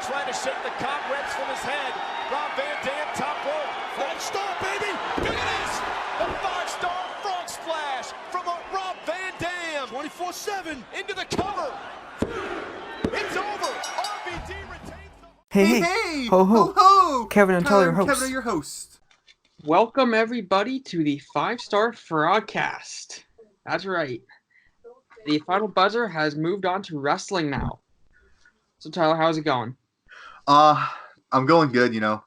trying to shake the cobwebs from his head. Rob Van Dam, top rope. 5-star, baby. Look at this. The 5-star frog splash from Rob Van Dam. 24/7 into the cover. It's over. RVD retains the... Hey, ho ho! Kevin and Tyler, your hosts. Kevin, your host. Welcome everybody to the 5-star Frogcast. That's right. The final buzzer has moved on to wrestling now. So Tyler, how's it going? I'm going good, you know.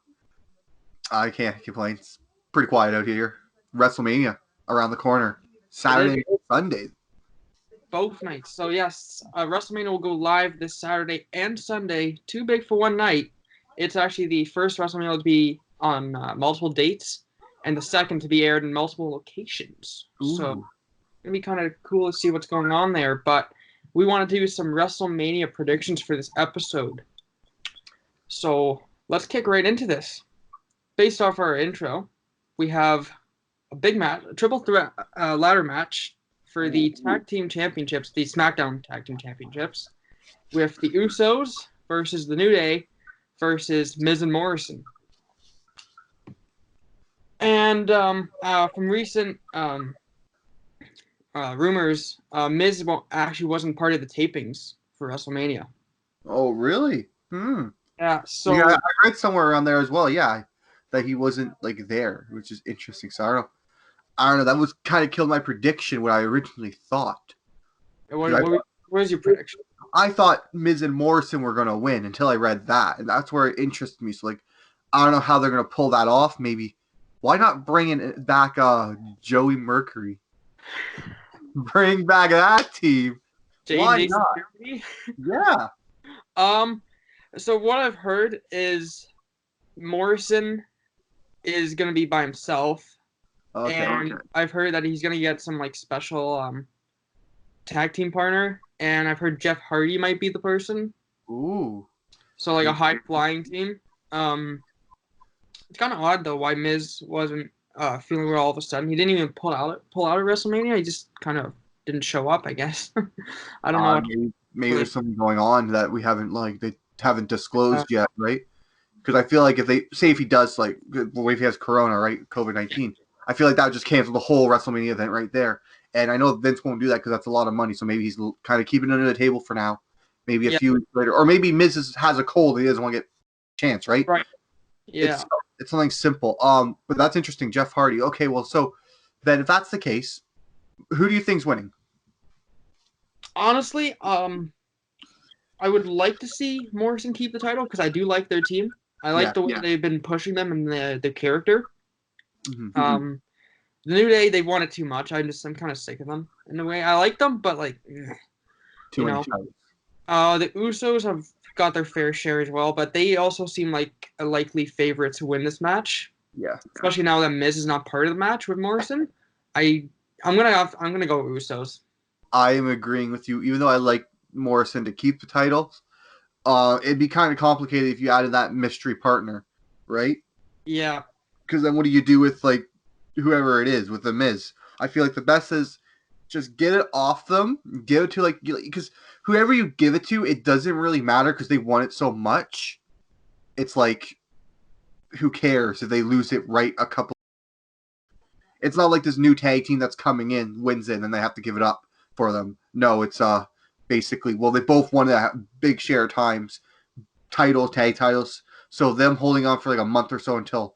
I can't complain. It's pretty quiet out here. Wrestlemania around the corner. Saturday and Sunday. Both nights. So yes, Wrestlemania will go live this Saturday and Sunday. Too big for one night. It's actually the first Wrestlemania to be on multiple dates, and the second to be aired in multiple locations. Ooh. So it's gonna be kind of cool to see what's going on there. But we want to do some WrestleMania predictions for this episode. So let's kick right into this. Based off our intro, we have a big match, a triple threat ladder match for the Tag Team Championships, the SmackDown Tag Team Championships, with the Usos versus the New Day versus Miz and Morrison. And from recent rumors, Miz wasn't part of the tapings for WrestleMania. Oh, really? Yeah, so... Yeah, I read somewhere around there as well, yeah, that he wasn't, like, there, which is interesting. So, I don't know. That was kind of killed my prediction, what I originally thought. Where's your prediction? I thought Miz and Morrison were going to win until I read that, and that's where it interested me. So, like, I don't know how they're going to pull that off. Maybe, why not bring back Joey Mercury? Bring back that team. Why not? Yeah. So what I've heard is Morrison is going to be by himself. Okay. And I've heard that he's going to get some like special tag team partner. And I've heard Jeff Hardy might be the person. Ooh. So like a high flying team. It's kind of odd though why Miz wasn't feeling well all of a sudden. He didn't even pull out of WrestleMania. He just kind of didn't show up, I guess. I don't know. Maybe there's something going on that we haven't they haven't disclosed yet, right? Because I feel like if he does if he has Corona, right, COVID-19, I feel like that would just cancel the whole WrestleMania event right there. And I know Vince won't do that because that's a lot of money. So maybe he's kind of keeping it under the table for now. Maybe a few weeks later, or maybe Miz has a cold and he doesn't want to get a chance, right? Right. Yeah. It's something simple. But that's interesting. Jeff Hardy. Okay, well, so then if that's the case, who do you think's winning? Honestly, I would like to see Morrison keep the title because I do like their team. I like the way they've been pushing them and their character. Mm-hmm. The New Day, they want it too much. I'm kind of sick of them in a way. I like them, but Too many titles. The Usos have got their fair share as well, but they also seem like a likely favorite to win this match. Yeah. Especially now that Miz is not part of the match with Morrison. I'm gonna go with Usos. I am agreeing with you, even though I like Morrison to keep the titles. It'd be kind of complicated if you added that mystery partner, right? Yeah. Because then what do you do with whoever it is with the Miz? I feel like the best is just get it off them, give it to because whoever you give it to, it doesn't really matter because they want it so much. It's who cares if they lose it right a couple? It's not like this new tag team that's coming in wins it and then they have to give it up for them. No, it's basically, well, they both won a big share of times, tag titles. So them holding on for a month or so until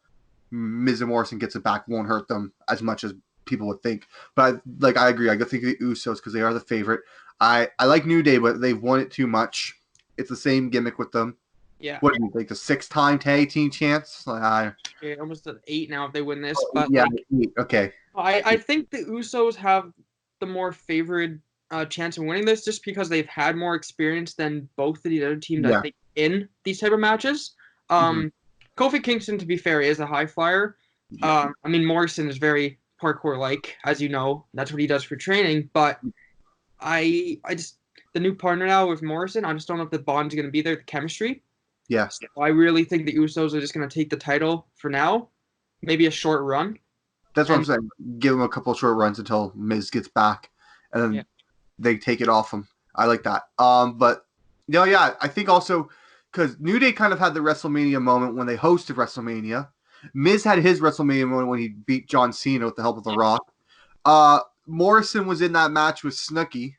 Miz and Morrison gets it back won't hurt them as much as people would think. But I agree. I think the Usos because they are the favorite. I like New Day, but they've won it too much. It's the same gimmick with them. Yeah. What do you think? The 6-time tag team chance? Almost at 8 now if they win this. But yeah, 8. Okay. I think the Usos have the more favored chance of winning this just because they've had more experience than both of the other teams I think in these type of matches. Kofi Kingston, to be fair, is a high flyer. Yeah. Morrison is very parkour-like, as you know. That's what he does for training. But I just the new partner now with Morrison, I just don't know if the bond's going to be there, the chemistry. Yes. So I really think the Usos are just going to take the title for now. Maybe a short run. That's what I'm saying. Give them a couple of short runs until Miz gets back, and then they take it off him. I like that. But I think also because New Day kind of had the WrestleMania moment when they hosted WrestleMania. Miz had his WrestleMania moment when he beat John Cena with the help of The Rock. Morrison was in that match with Snooki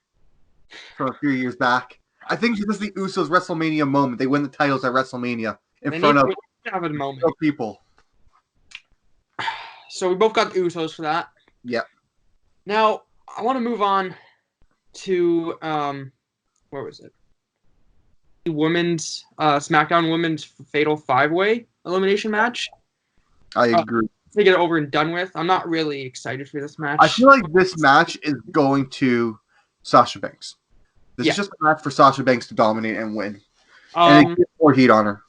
from a few years back. I think this is the Usos WrestleMania moment. They win the titles at WrestleMania in front of have a moment. people. So we both got the Usos for that. Yep. Now, I want to move on to, where was it? The women's, SmackDown Women's Fatal 5-Way elimination match. I agree. To get it over and done with. I'm not really excited for this match. I feel like this match is going to Sasha Banks. This is just a match for Sasha Banks to dominate and win. And get more heat on her.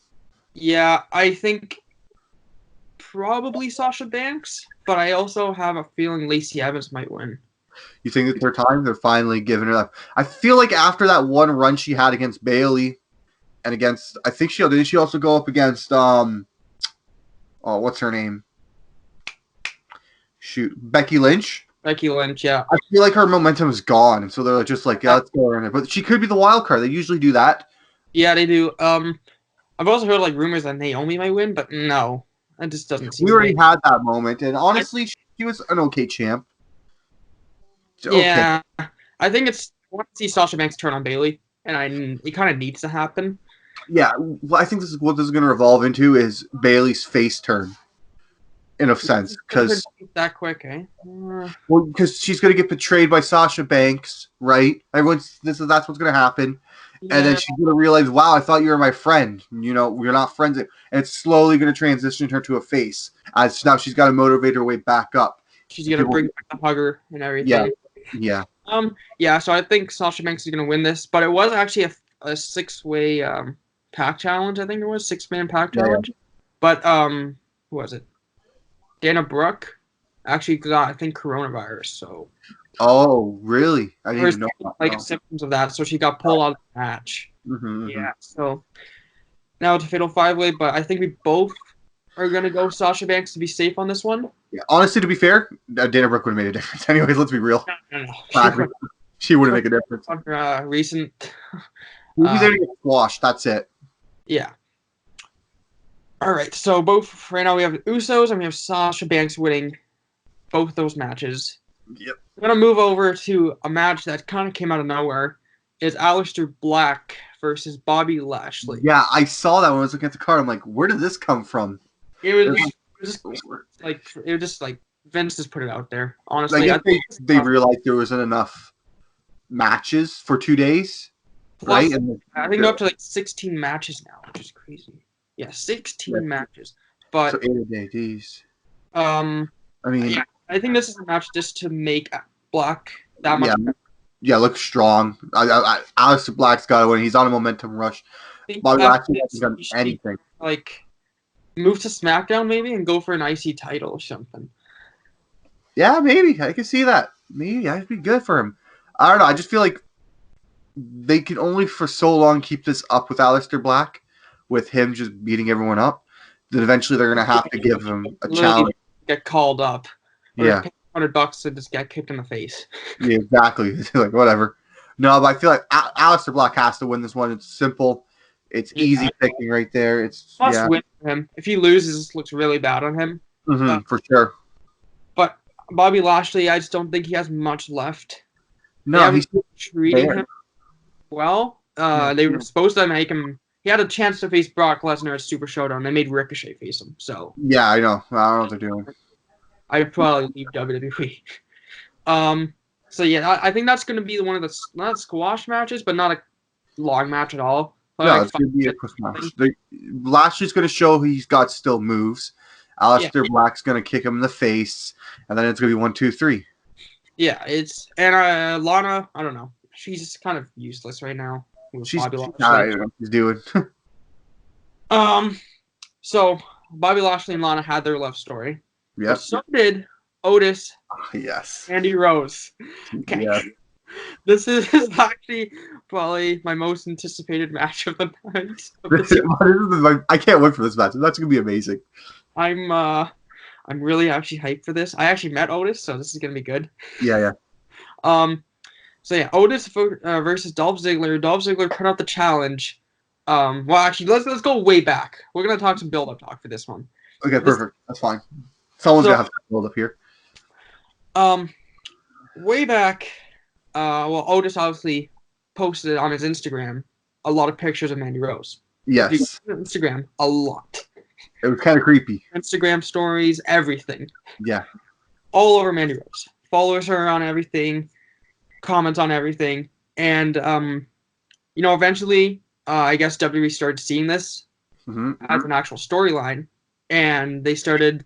Yeah, I think probably Sasha Banks, but I also have a feeling Lacey Evans might win. You think it's her time? They're finally giving her that. I feel like after that one run she had against Bayley and against, I think didn't she also go up against, what's her name? Shoot, Becky Lynch? Becky Lynch, yeah. I feel like her momentum is gone, and so they're just like, yeah, let's go in it. But she could be the wild card. They usually do that. Yeah, they do. I've also heard like rumors that Naomi might win, but no, that just doesn't seem. We already had that moment, and honestly, she was an okay champ. Okay. Yeah, I think I want to see Sasha Banks turn on Bayley, and it kind of needs to happen. Yeah, well, I think this is what this is going to revolve into is Bayley's face turn. In a sense, because that quick, eh? Well, because she's gonna get betrayed by Sasha Banks, right? That's what's gonna happen, and then she's gonna realize, wow, I thought you were my friend. You know, we're not friends, and it's slowly gonna transition her to a face. As now she's got to motivate her way back up. She's gonna bring back the hugger and everything. Yeah. Yeah. So I think Sasha Banks is gonna win this, but it was actually a 6-way pack challenge. I think it was 6-man pack challenge. But who was it? Dana Brooke actually got, I think, coronavirus. So. Oh, really? I didn't even know. Like symptoms of that, so she got pulled out of the match. Mm-hmm. Yeah. So now it's a fatal 5-way, but I think we both are gonna go Sasha Banks to be safe on this one. Yeah. Honestly, to be fair, Dana Brooke would have made a difference. Anyways, let's be real. No. She wouldn't make a difference. On her recent. He's there to get squashed. That's it. Yeah. All right, so both right now we have the Usos and we have Sasha Banks winning both those matches. Yep. We're gonna move over to a match that kind of came out of nowhere. It's Aleister Black versus Bobby Lashley. Yeah, I saw that when I was looking at the card. I'm like, where did this come from? It was just like Vince just put it out there. Honestly, like they realized there wasn't enough matches for 2 days, right? And I think they're up to like 16 matches now, which is crazy. Yeah, 16 matches. But so 8 a day, geez. I mean, I think this is a match just to make Black that much better. Yeah, looks strong. Aleister Black's got to win. He's on a momentum rush. Bobby Lashley hasn't done anything. Like, move to SmackDown maybe and go for an IC title or something. Yeah, maybe. I can see that. Maybe that'd be good for him. I don't know. I just feel like they can only for so long keep this up with Aleister Black, with him just beating everyone up. Then eventually they're going to have to give him a challenge. Get called up. Yeah. $100 to just get kicked in the face. Yeah, exactly. Like, whatever. No, but I feel like Aleister Black has to win this one. It's simple. It's easy picking right there. It's must win for him. If he loses, it looks really bad on him. Mm-hmm, for sure. But Bobby Lashley, I just don't think he has much left. No, he's treating him well. They were supposed to make him. He had a chance to face Brock Lesnar at Super Showdown. They made Ricochet face him. So yeah, I know. I don't know what they're doing. I'd probably leave WWE. So yeah, I think that's going to be one of the not squash matches, but not a long match at all. No, it's going to be a quick match. Lashley's going to show he's got still moves. Aleister Black's going to kick him in the face, and then it's going to be 1, 2, 3. Yeah, Lana. I don't know. She's kind of useless right now. She's I don't know what she's doing. So Bobby Lashley and Lana had their love story. Yeah. So did Otis. Yes. Andy Rose. Okay. Yeah. This is actually probably my most anticipated match of the night. I can't wait for this match. That's gonna be amazing. I'm really actually hyped for this. I actually met Otis, so this is gonna be good. Yeah. So yeah, Otis versus Dolph Ziggler. Dolph Ziggler put out the challenge Well, actually, let's go way back. We're gonna talk some build-up talk for this one. Okay, perfect. That's fine. Someone's gonna have to build up here. Way back, well, Otis obviously posted on his Instagram a lot of pictures of Mandy Rose. Yes. Instagram a lot. It was kind of creepy. Instagram stories, everything. Yeah. All over Mandy Rose. Follows her on everything, comments on everything, and eventually, I guess WWE started seeing this as an actual storyline, and they started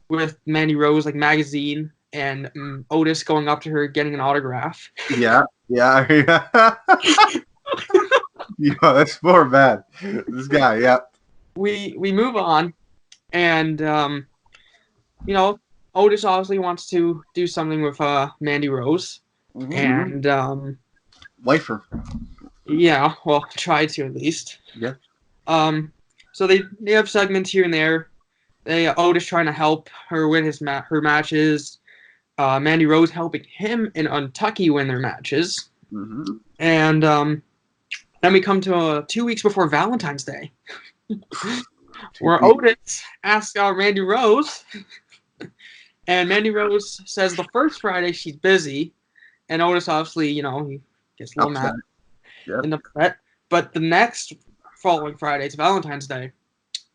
with Mandy Rose like magazine and Otis going up to her getting an autograph. Yeah. Yeah, that's more bad. This guy, yeah. We move on, and Otis obviously wants to do something with Mandy Rose, and wife her. Yeah, well, try to at least. Yeah. So they have segments here and there. Otis trying to help her win her matches. Mandy Rose helping him and Tucky win their matches. And then we come to 2 weeks before Valentine's Day, where Otis asks out Mandy Rose, and Mandy Rose says the first Friday she's busy, and Otis obviously, he gets a little mad and upset. But the next following Friday, it's Valentine's Day,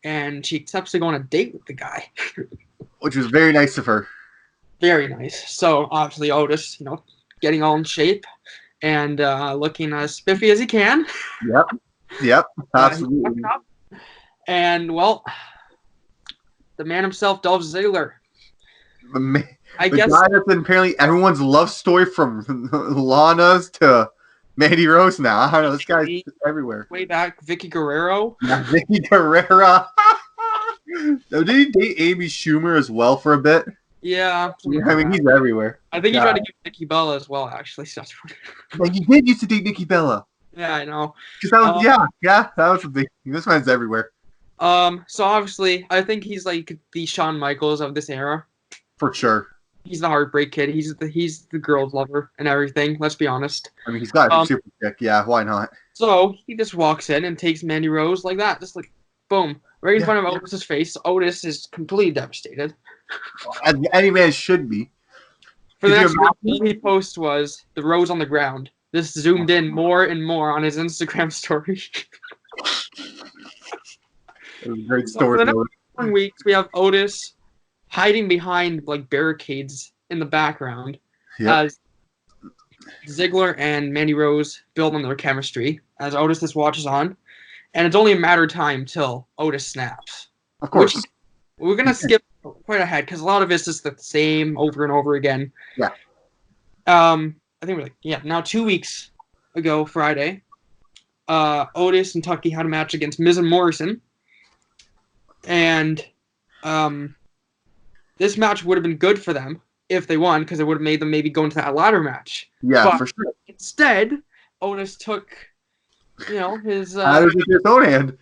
and she accepts to go on a date with the guy, which was very nice of her. Very nice. So obviously Otis, getting all in shape and looking as spiffy as he can. Yep, absolutely. And well, the man himself, Dolph Ziggler. The guy that's been apparently everyone's love story from Lana's to Mandy Rose now. I don't know, this guy's just everywhere. Way back, Vicky Guerrero. Yeah, Vicky Guerrero. Did he date Amy Schumer as well for a bit? Yeah. I mean, he's everywhere. I think he tried to get Nikki Bella as well, actually. So like, he did used to date Nikki Bella. Yeah, I know. That was, that was a big thing. This man's everywhere. So obviously, I think he's like the Shawn Michaels of this era. For sure. He's the heartbreak kid. He's the girl's lover and everything. Let's be honest. I mean, he's got a super chick. Yeah, why not? So he just walks in and takes Mandy Rose like that, just like boom, right in front of Otis's face. Otis is completely devastated. As any man should be. For the next one, he post was the rose on the ground. This zoomed in more and more on his Instagram story. It was a great story. For the next 1 week, we have Otis hiding behind like barricades in the background as Ziggler and Mandy Rose build on their chemistry as Otis just watches on, and it's only a matter of time till Otis snaps. Of course, we're gonna skip quite ahead because a lot of it's just the same over and over again. Yeah. I think we're now 2 weeks ago Friday, Otis and Tucky had a match against Miz and Morrison, and this match would have been good for them if they won, because it would have made them maybe go into that ladder match. Yeah, but for sure. Instead, Otis took, his out of his own hand.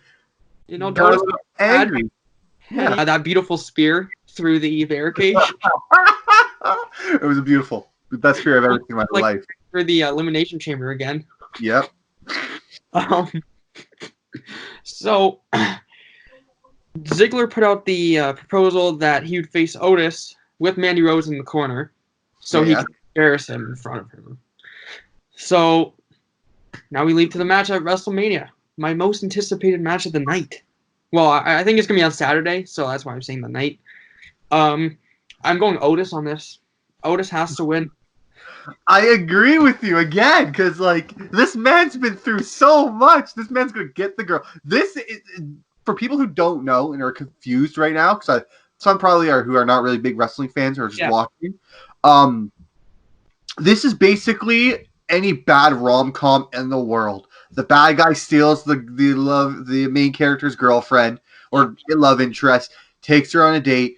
Otis angry. Had that beautiful spear through the barricade. It was the best spear I've ever seen in my life. For the elimination chamber again. Yep. So Ziggler put out the proposal that he would face Otis with Mandy Rose in the corner, so he could embarrass him in front of him. So now we leave to the match at WrestleMania, my most anticipated match of the night. Well, I think it's gonna be on Saturday, so that's why I'm saying the night. I'm going Otis on this. Otis has to win. I agree with you again, because this man's been through so much. This man's gonna get the girl. This is, for people who don't know and are confused right now, because some probably are who are not really big wrestling fans or are just watching. This is basically any bad rom-com in the world. The bad guy steals the main character's girlfriend or love interest, takes her on a date,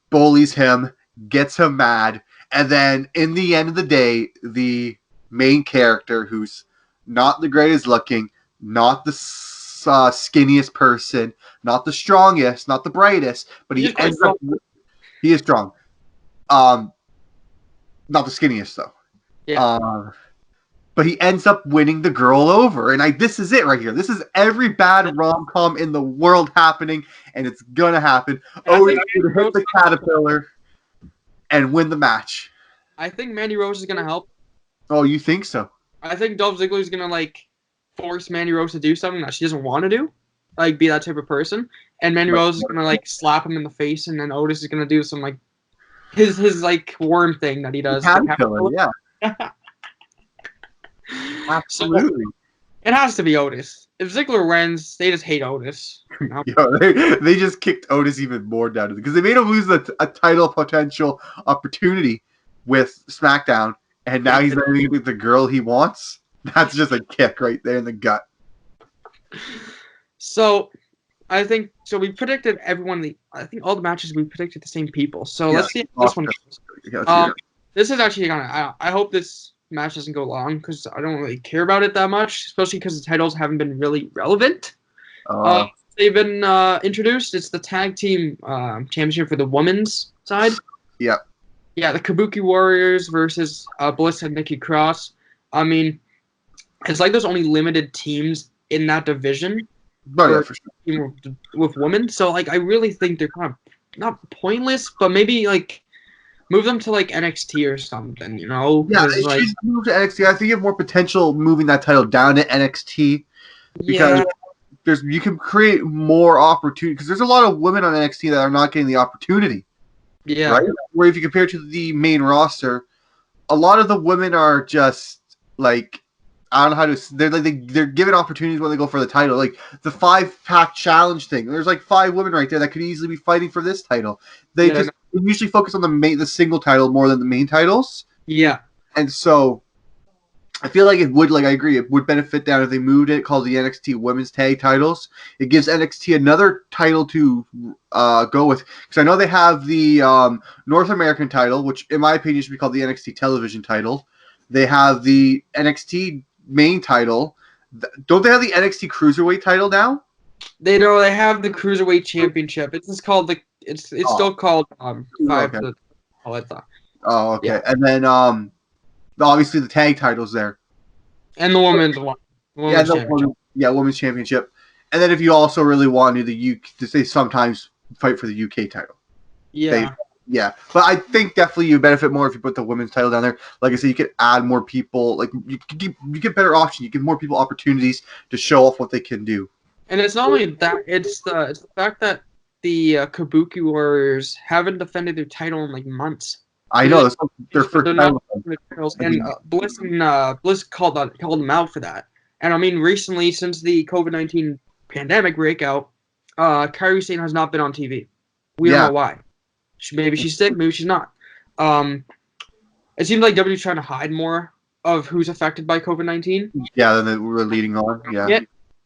bullies him, gets him mad, and then in the end of the day, the main character, who's not the greatest looking, not the skinniest person, not the strongest, not the brightest, but he is strong. Not the skinniest though. Yeah. but he ends up winning the girl over. And this is it right here. This is every bad rom-com in the world happening, and it's gonna happen. Otis would hit the caterpillar and win the match. I think Mandy Rose is gonna help. Oh, you think so? I think Dolph Ziggler is gonna force Mandy Rose to do something that she doesn't want to do, be that type of person. And Mandy Rose is gonna slap him in the face, and then Otis is gonna do some his worm thing that he does. Caterpillar, yeah. Absolutely. So, it has to be Otis. If Ziggler wins, they just hate Otis. They just kicked Otis even more down because they made him lose a title potential opportunity with SmackDown, and now he's not even with the girl he wants. That's just a kick right there in the gut. So, I think we predicted everyone. I think all the matches we predicted the same people. So let's see how this one goes. This is actually I hope this match doesn't go long because I don't really care about it that much, especially because the titles haven't been really relevant. They've been introduced. It's the tag team championship for the women's side. Yeah. Yeah, the Kabuki Warriors versus Bliss and Nikki Cross. I mean, it's like there's only limited teams in that division. For sure. With women. So, I really think they're kind of not pointless, but maybe, move them to, NXT or something, you know? Yeah, she's moved to NXT. I think you have more potential moving that title down to NXT because you can create more opportunity because there's a lot of women on NXT that are not getting the opportunity. Yeah. Right? Where if you compare it to the main roster, a lot of the women are just I don't know how to. They're given opportunities when they go for the title, like the 5-pack challenge thing. There's 5 women right there that could easily be fighting for this title. They usually focus on the single title more than the main titles. Yeah, and so I feel like it would. I agree, it would benefit down if they moved it, called the NXT Women's Tag Titles. It gives NXT another title to go with because I know they have the North American title, which in my opinion should be called the NXT Television title. They have the NXT main title. Don't they have the NXT Cruiserweight title now? They have the Cruiserweight Championship. It's just called it's still called 5. Okay. Oh, okay. Yeah. And then obviously the tag title's there. And the women's one. Women's championship. And then if you also really want to, they sometimes fight for the UK title. Yeah. Yeah, but I think definitely you benefit more if you put the women's title down there. Like I said, you could add more people. You get better options. You give more people opportunities to show off what they can do. And it's not only that; it's the fact that the Kabuki Warriors haven't defended their title in months. I know that's their first title. And Bliss called them out for that. And I mean, recently since the COVID-19 pandemic breakout, Kairi Sane has not been on TV. We don't know why. Maybe she's sick, maybe she's not. It seems like WWE's trying to hide more of who's affected by COVID-19. Yeah, then we're leading on. Yeah.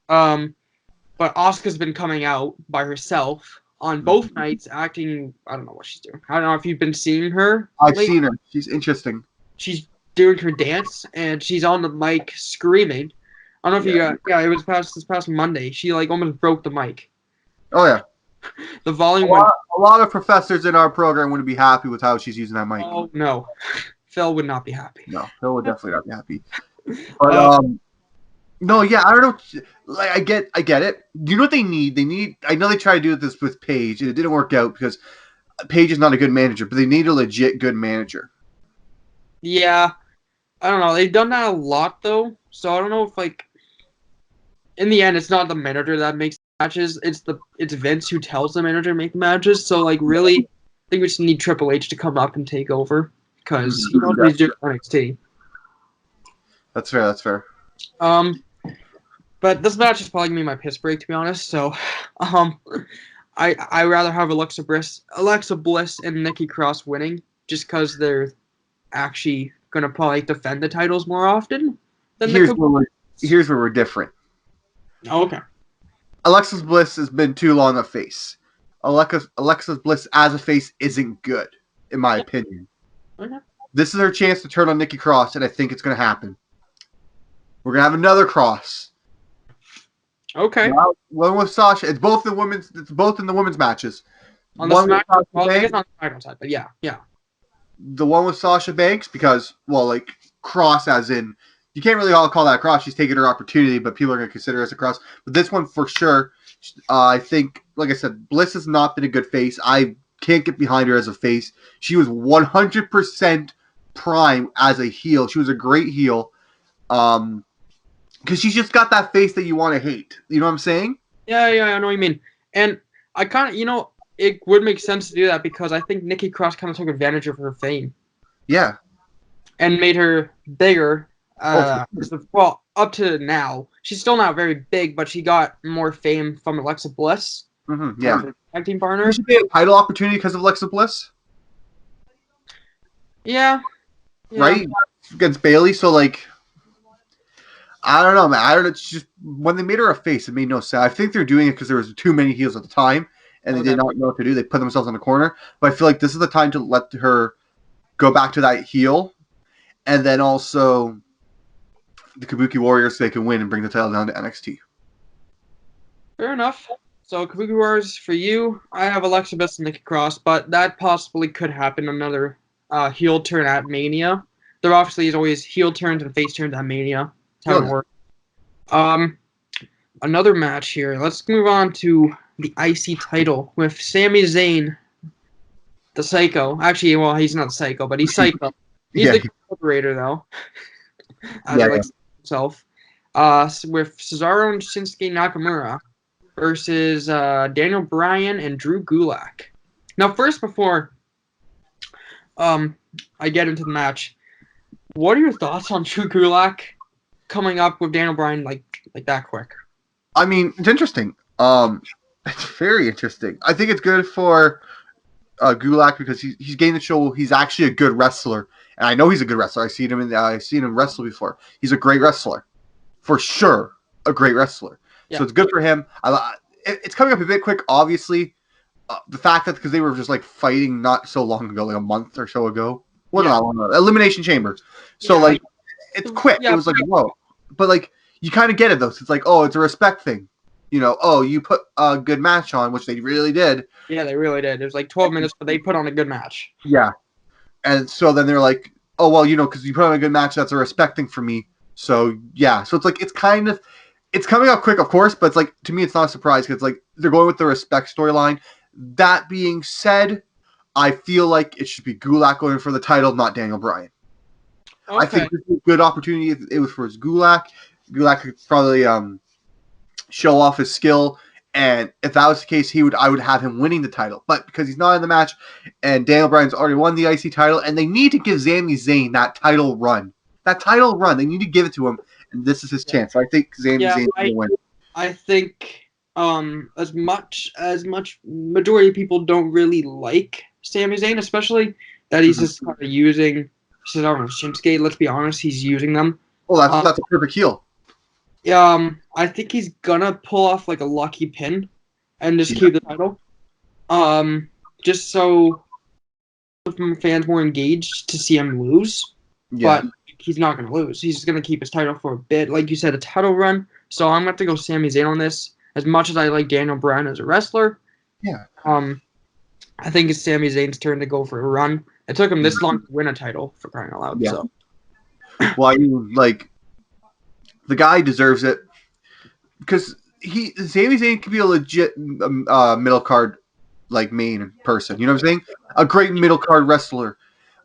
But Asuka's been coming out by herself on both nights, acting. I don't know what she's doing. I don't know if you've been seeing her. I've seen her. She's interesting. She's doing her dance, and she's on the mic screaming. I don't know if you. It was this past Monday. She almost broke the mic. Oh yeah. The volume a lot of professors in our program wouldn't be happy with how she's using that mic. Oh no, Phil would not be happy. No, Phil would definitely not be happy. But no, yeah, I don't know. I get it. You know what they need? I know they tried to do this with Paige, and it didn't work out because Paige is not a good manager. But they need a legit good manager. Yeah, I don't know. They've done that a lot though, so I don't know if in the end, it's not the manager that makes matches. It's Vince who tells the manager to make the matches. So really, I think we just need Triple H to come up and take over because he knows what he's doing NXT. That's fair. But this match is probably gonna be my piss break, to be honest. So, I rather have Alexa Bliss and Nikki Cross winning just because they're actually gonna probably defend the titles more often than here's where we're different. Oh, okay. Alexa Bliss has been too long a face. Alexa Bliss as a face isn't good, in my opinion. Okay. This is her chance to turn on Nikki Cross, and I think it's going to happen. We're going to have another cross. Okay. Now, one with Sasha. It's both in the women's matches. On the SmackDown side, but yeah. The one with Sasha Banks because, cross as in you can't really all call that a cross. She's taking her opportunity, but people are going to consider it as a cross. But this one for sure, I think, like I said, Bliss has not been a good face. I can't get behind her as a face. She was 100% prime as a heel. She was a great heel. Because she's just got that face that you want to hate. You know what I'm saying? Yeah, I know what you mean. And I kind of, it would make sense to do that because I think Nikki Cross kind of took advantage of her fame. Yeah. And made her bigger. Well, up to now. She's still not very big, but she got more fame from Alexa Bliss. Mm-hmm, yeah. Tag team partner. She get a title opportunity because of Alexa Bliss? Yeah. Right? Against Bayley, so like... I don't know, man. I don't know. It's just when they made her a face, it made no sense. I think they're doing it because there was too many heels at the time, and they did not know what to do. They put themselves in the corner. But I feel like this is the time to let her go back to that heel, and then also the Kabuki Warriors so they can win and bring the title down to NXT. Fair enough. So Kabuki Warriors for you. I have Alexa Bliss and Nikki Cross, but that possibly could happen another heel turn at Mania. There obviously is always heel turns and face turns at Mania. How it works. Another match here. Let's move on to the IC title with Sami Zayn, the Psycho. Actually, well, he's not Psycho, but he's Psycho. He's the operator, though. As he likes himself. With Cesaro and Shinsuke Nakamura versus Daniel Bryan and Drew Gulak. Now, first, before I get into the match, what are your thoughts on Drew Gulak coming up with Daniel Bryan like that quick? I mean, it's interesting. It's very interesting. I think it's good for Gulak because he's getting to show he's actually a good wrestler, and I know he's a good wrestler. I've seen him wrestle before. He's a great wrestler, for sure. A great wrestler. Yeah. So it's good for him. It's coming up a bit quick, obviously. The fact that because they were just like fighting not so long ago, like a month or so ago. Elimination Chamber. So like. It's quick. Yeah, it was like, whoa. But, like, you kind of get it, though. So it's like, oh, it's a respect thing. You know, oh, you put a good match on, which they really did. Yeah, they really did. It was like 12 minutes, but they put on a good match. Yeah. And so then they're like, oh, well, you know, because you put on a good match, that's a respect thing for me. So, yeah. So it's like, it's coming up quick, of course, but it's like, to me, it's not a surprise because, like, they're going with the respect storyline. That being said, I feel like it should be Gulak going for the title, not Daniel Bryan. Okay. I think this is a good opportunity if it was for his Gulak. Gulak could probably show off his skill, and if that was the case, I would have him winning the title. But because he's not in the match, and Daniel Bryan's already won the IC title, and they need to give Sami Zayn that title run. They need to give it to him, and this is his chance. So I think Sami Zayn will win. I think as much majority of people don't really like Sami Zayn, especially that he's just kind of using Cesaro and Shinsuke. Let's be honest, he's using them. Oh, that's a perfect heel. I think he's gonna pull off like a lucky pin and just keep the title. Just so fans more engaged to see him lose. Yeah. But he's not gonna lose. He's just gonna keep his title for a bit. Like you said, a title run. So I'm gonna have to go Sami Zayn on this. As much as I like Daniel Bryan as a wrestler. Yeah. I think it's Sami Zayn's turn to go for a run. It took him this long to win a title, for crying out loud. Yeah. So. Well, I mean, like, the guy deserves it because Sami Zayn could be a legit middle card, like, main person. You know what I'm saying? A great middle card wrestler,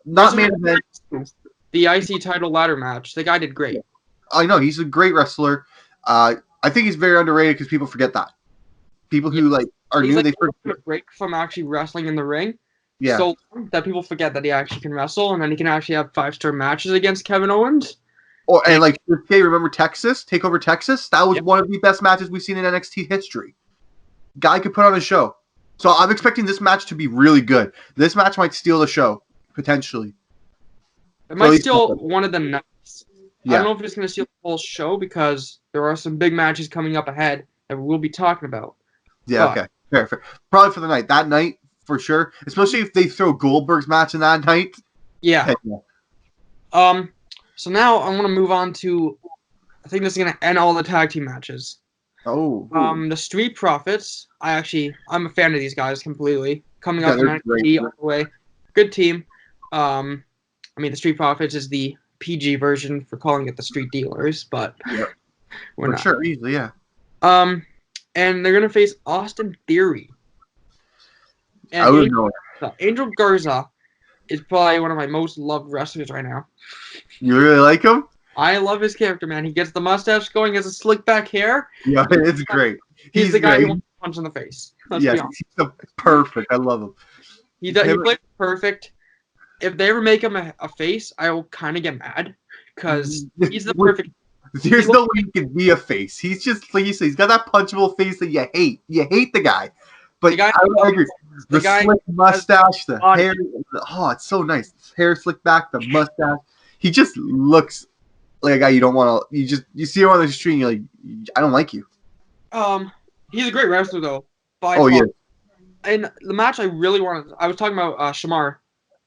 not main event. The IC title ladder match. The guy did great. I know he's a great wrestler. I think he's very underrated because people forget that. People who are new, they forget a break from actually wrestling in the ring. Yeah. So that people forget that he actually can wrestle, and then he can actually have 5-star matches against Kevin Owens. Remember Texas? Takeover Texas? That was one of the best matches we've seen in NXT history. Guy could put on a show. So I'm expecting this match to be really good. This match might steal the show, potentially. It might steal one of the nights. Yeah. I don't know if it's going to steal the whole show because there are some big matches coming up ahead that we'll be talking about. Yeah, okay. Fair. Probably for the night. That night, for sure. Especially if they throw Goldberg's match in that night. Yeah. So now I want to move on to, I think this is going to end all the tag team matches. Oh. The Street Profits. I'm a fan of these guys completely. Coming up from NXT all the way. Good team. The Street Profits is the PG version for calling it the Street Dealers, but we're For not. sure, easily, yeah. And they're gonna face Austin Theory. And I would know. Angel Garza is probably one of my most loved wrestlers right now. You really like him? I love his character, man. He gets the mustache going, has a slick back hair. Yeah, it's great. He's the guy who wants to punch in the face. Let's be honest. He's perfect. I love him. He plays perfect. If they ever make him a face, I will kind of get mad because he's the perfect. There's no way he can be a face. He's just like you said. He's got that punchable face that you hate. You hate the guy. But I agree. The slick mustache, the hair. Oh, it's so nice. His hair slicked back, the mustache. He just looks like a guy you don't want to. You see him on the street, and you're like, I don't like you. He's a great wrestler though. Yeah. And the match I really wanted. I was talking about Shamar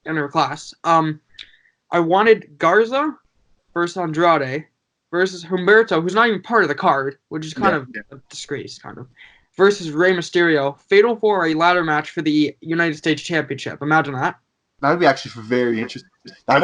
in her class. I wanted Garza versus Andrade versus Humberto, who's not even part of the card, which is kind of a disgrace, kind of. Versus Rey Mysterio, fatal for a ladder match for the United States Championship. Imagine that. That would be actually very interesting. That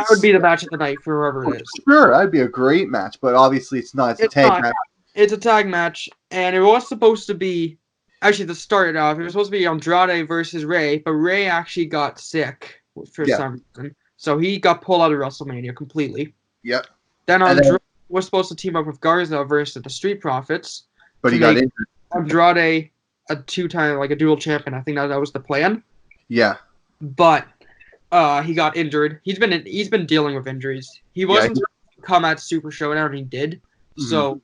would be the match of the night for whoever it is. Sure, that'd be a great match, but obviously it's not. It's a tag match. It's a tag match, and it was supposed to be. Actually, to start it off, it was supposed to be Andrade versus Rey, but Rey actually got sick for some reason, so he got pulled out of WrestleMania completely. Yep. Then Andrade was supposed to team up with Garza versus the Street Profits, but he got injured. Andrade a two-time, like a dual champion. I think that was the plan. Yeah. But he got injured. He's been dealing with injuries. He wasn't supposed to come at Super Showdown, and he did. Mm-hmm. So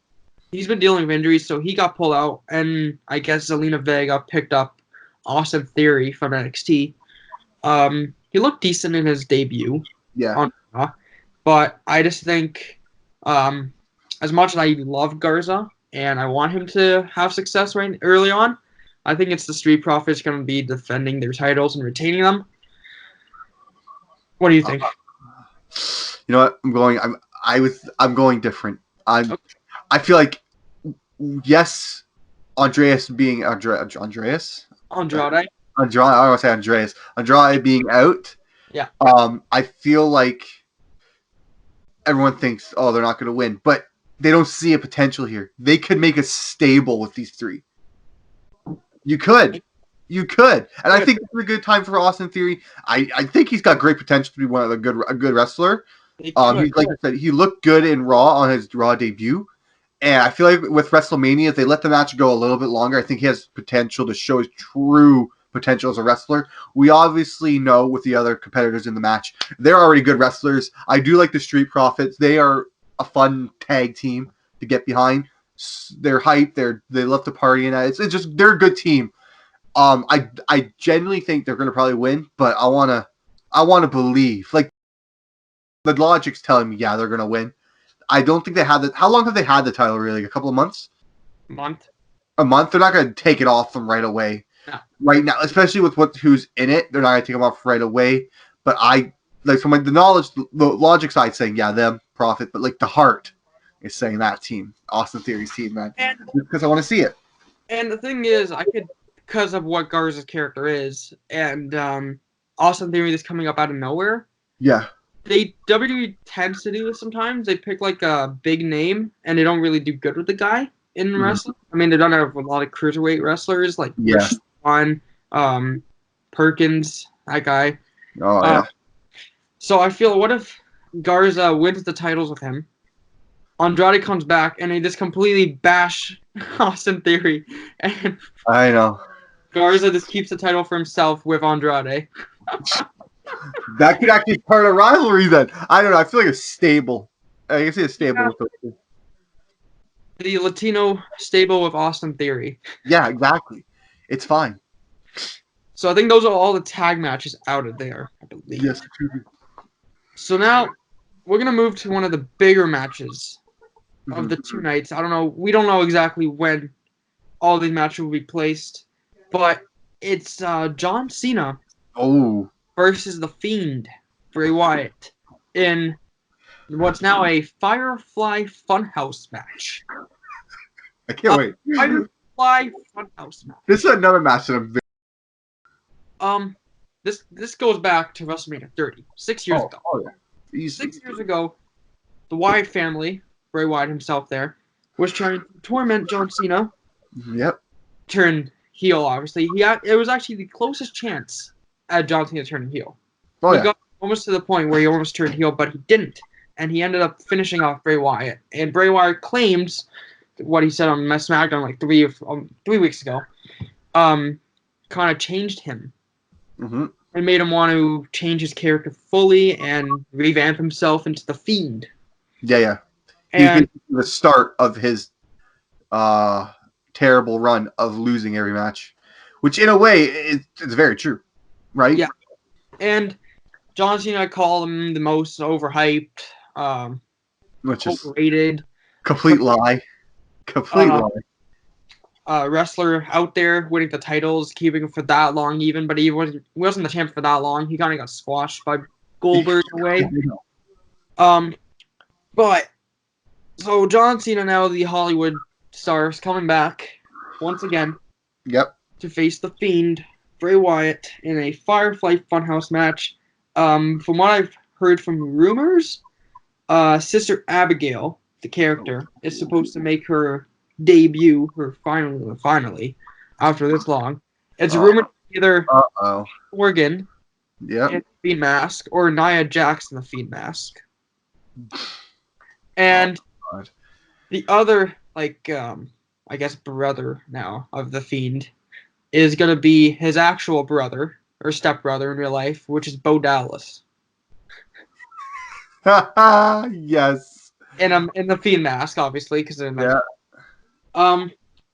he's been dealing with injuries, so he got pulled out. And I guess Zelina Vega picked up Austin Theory from NXT. He looked decent in his debut. Yeah. But I just think, as much as I love Garza and I want him to have success early on, I think it's the Street Profits going to be defending their titles and retaining them. What do you think? You know what? I'm going different. I feel like Andreas being Andrade. I don't want to say Andreas. Andrade being out. Yeah. I feel like everyone thinks, oh, they're not going to win, but they don't see a potential here. They could make a stable with these three. You could. And I think it's a good time for Austin Theory. I think he's got great potential to be a good wrestler. Like I said, he looked good in Raw on his Raw debut. And I feel like with WrestleMania, if they let the match go a little bit longer, I think he has potential to show his true potential as a wrestler. We obviously know with the other competitors in the match, they're already good wrestlers. I do like the Street Profits. They are a fun tag team to get behind. They're hype. They love to party, and it's just they're a good team. I genuinely think they're going to probably win, but I want to believe. Like the logic's telling me, yeah, they're going to win. I don't think they have the. How long have they had the title? Really, a couple of months. A month. They're not going to take it off them right away. No. Right now, especially with who's in it, they're not going to take them off right away. But from the logic side, saying yeah, them Profit, but like the heart is saying that team, Austin Theory's team, man, because I want to see it. And the thing is, because of what Garza's character is, and Austin Theory is coming up out of nowhere. Yeah. WWE tends to do this sometimes. They pick like a big name, and they don't really do good with the guy in wrestling. I mean, they don't have a lot of cruiserweight wrestlers like Sean, Perkins, that guy. Oh yeah. So I feel, what if Garza wins the titles with him? Andrade comes back, and they just completely bash Austin Theory, and I know. Garza just keeps the title for himself with Andrade. That could actually part a rivalry then. I don't know. I feel like a stable. I can see a stable with the Latino stable with Austin Theory. Yeah, exactly. It's fine. So I think those are all the tag matches out of there, I believe. Yes. So now we're going to move to one of the bigger matches of the two nights. I don't know. We don't know exactly when all these matches will be placed, but it's John Cena versus The Fiend, Bray Wyatt, in what's now a Firefly Funhouse match. I can't wait. Firefly Funhouse match. This is another match that I'm This goes back to WrestleMania 30, 6 years ago. Oh, 6 years ago, the Wyatt family, Bray Wyatt himself there, was trying to torment John Cena. Yep. Turn heel, obviously. It was actually the closest chance at John Cena turning heel. Oh, he yeah. got almost to the point where he almost turned heel, but he didn't. And he ended up finishing off Bray Wyatt. And Bray Wyatt claims what he said on SmackDown like 3 weeks ago, kind of changed him. Mm-hmm. And made him want to change his character fully and revamp himself into the Fiend. Yeah. And the start of his terrible run of losing every match, which in a way it's very true, right? Yeah. And John Cena called him the most overhyped, Which is overrated, complete lie. Complete lie. Wrestler out there winning the titles, keeping him for that long even, but he wasn't the champ for that long. He kind of got squashed by Goldberg away. But so John Cena now, the Hollywood star, is coming back once again. Yep. To face the Fiend, Bray Wyatt, in a Firefly Funhouse match. From what I've heard from rumors, Sister Abigail, the character, is supposed to make her debut, finally, after this long. It's rumored either Morgan in the Fiend mask or Nia Jax in the Fiend mask. And the other, I guess, brother now of the Fiend is going to be his actual brother, or stepbrother in real life, which is Bo Dallas. Yes. And in the Fiend mask, obviously, because they're and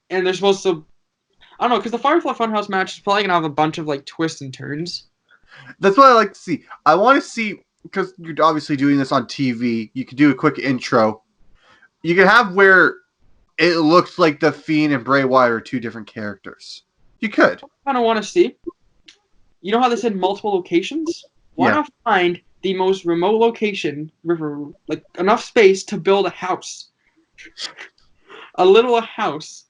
they're supposed to, I don't know, because the Firefly Funhouse match is probably gonna have a bunch of twists and turns. That's what I like to see. I want to see, because you're obviously doing this on TV. You could do a quick intro. You could have where it looks like the Fiend and Bray Wyatt are two different characters. You could. I kind of want to see. You know how they said multiple locations? Why not find the most remote location with enough space to build a house? A little house.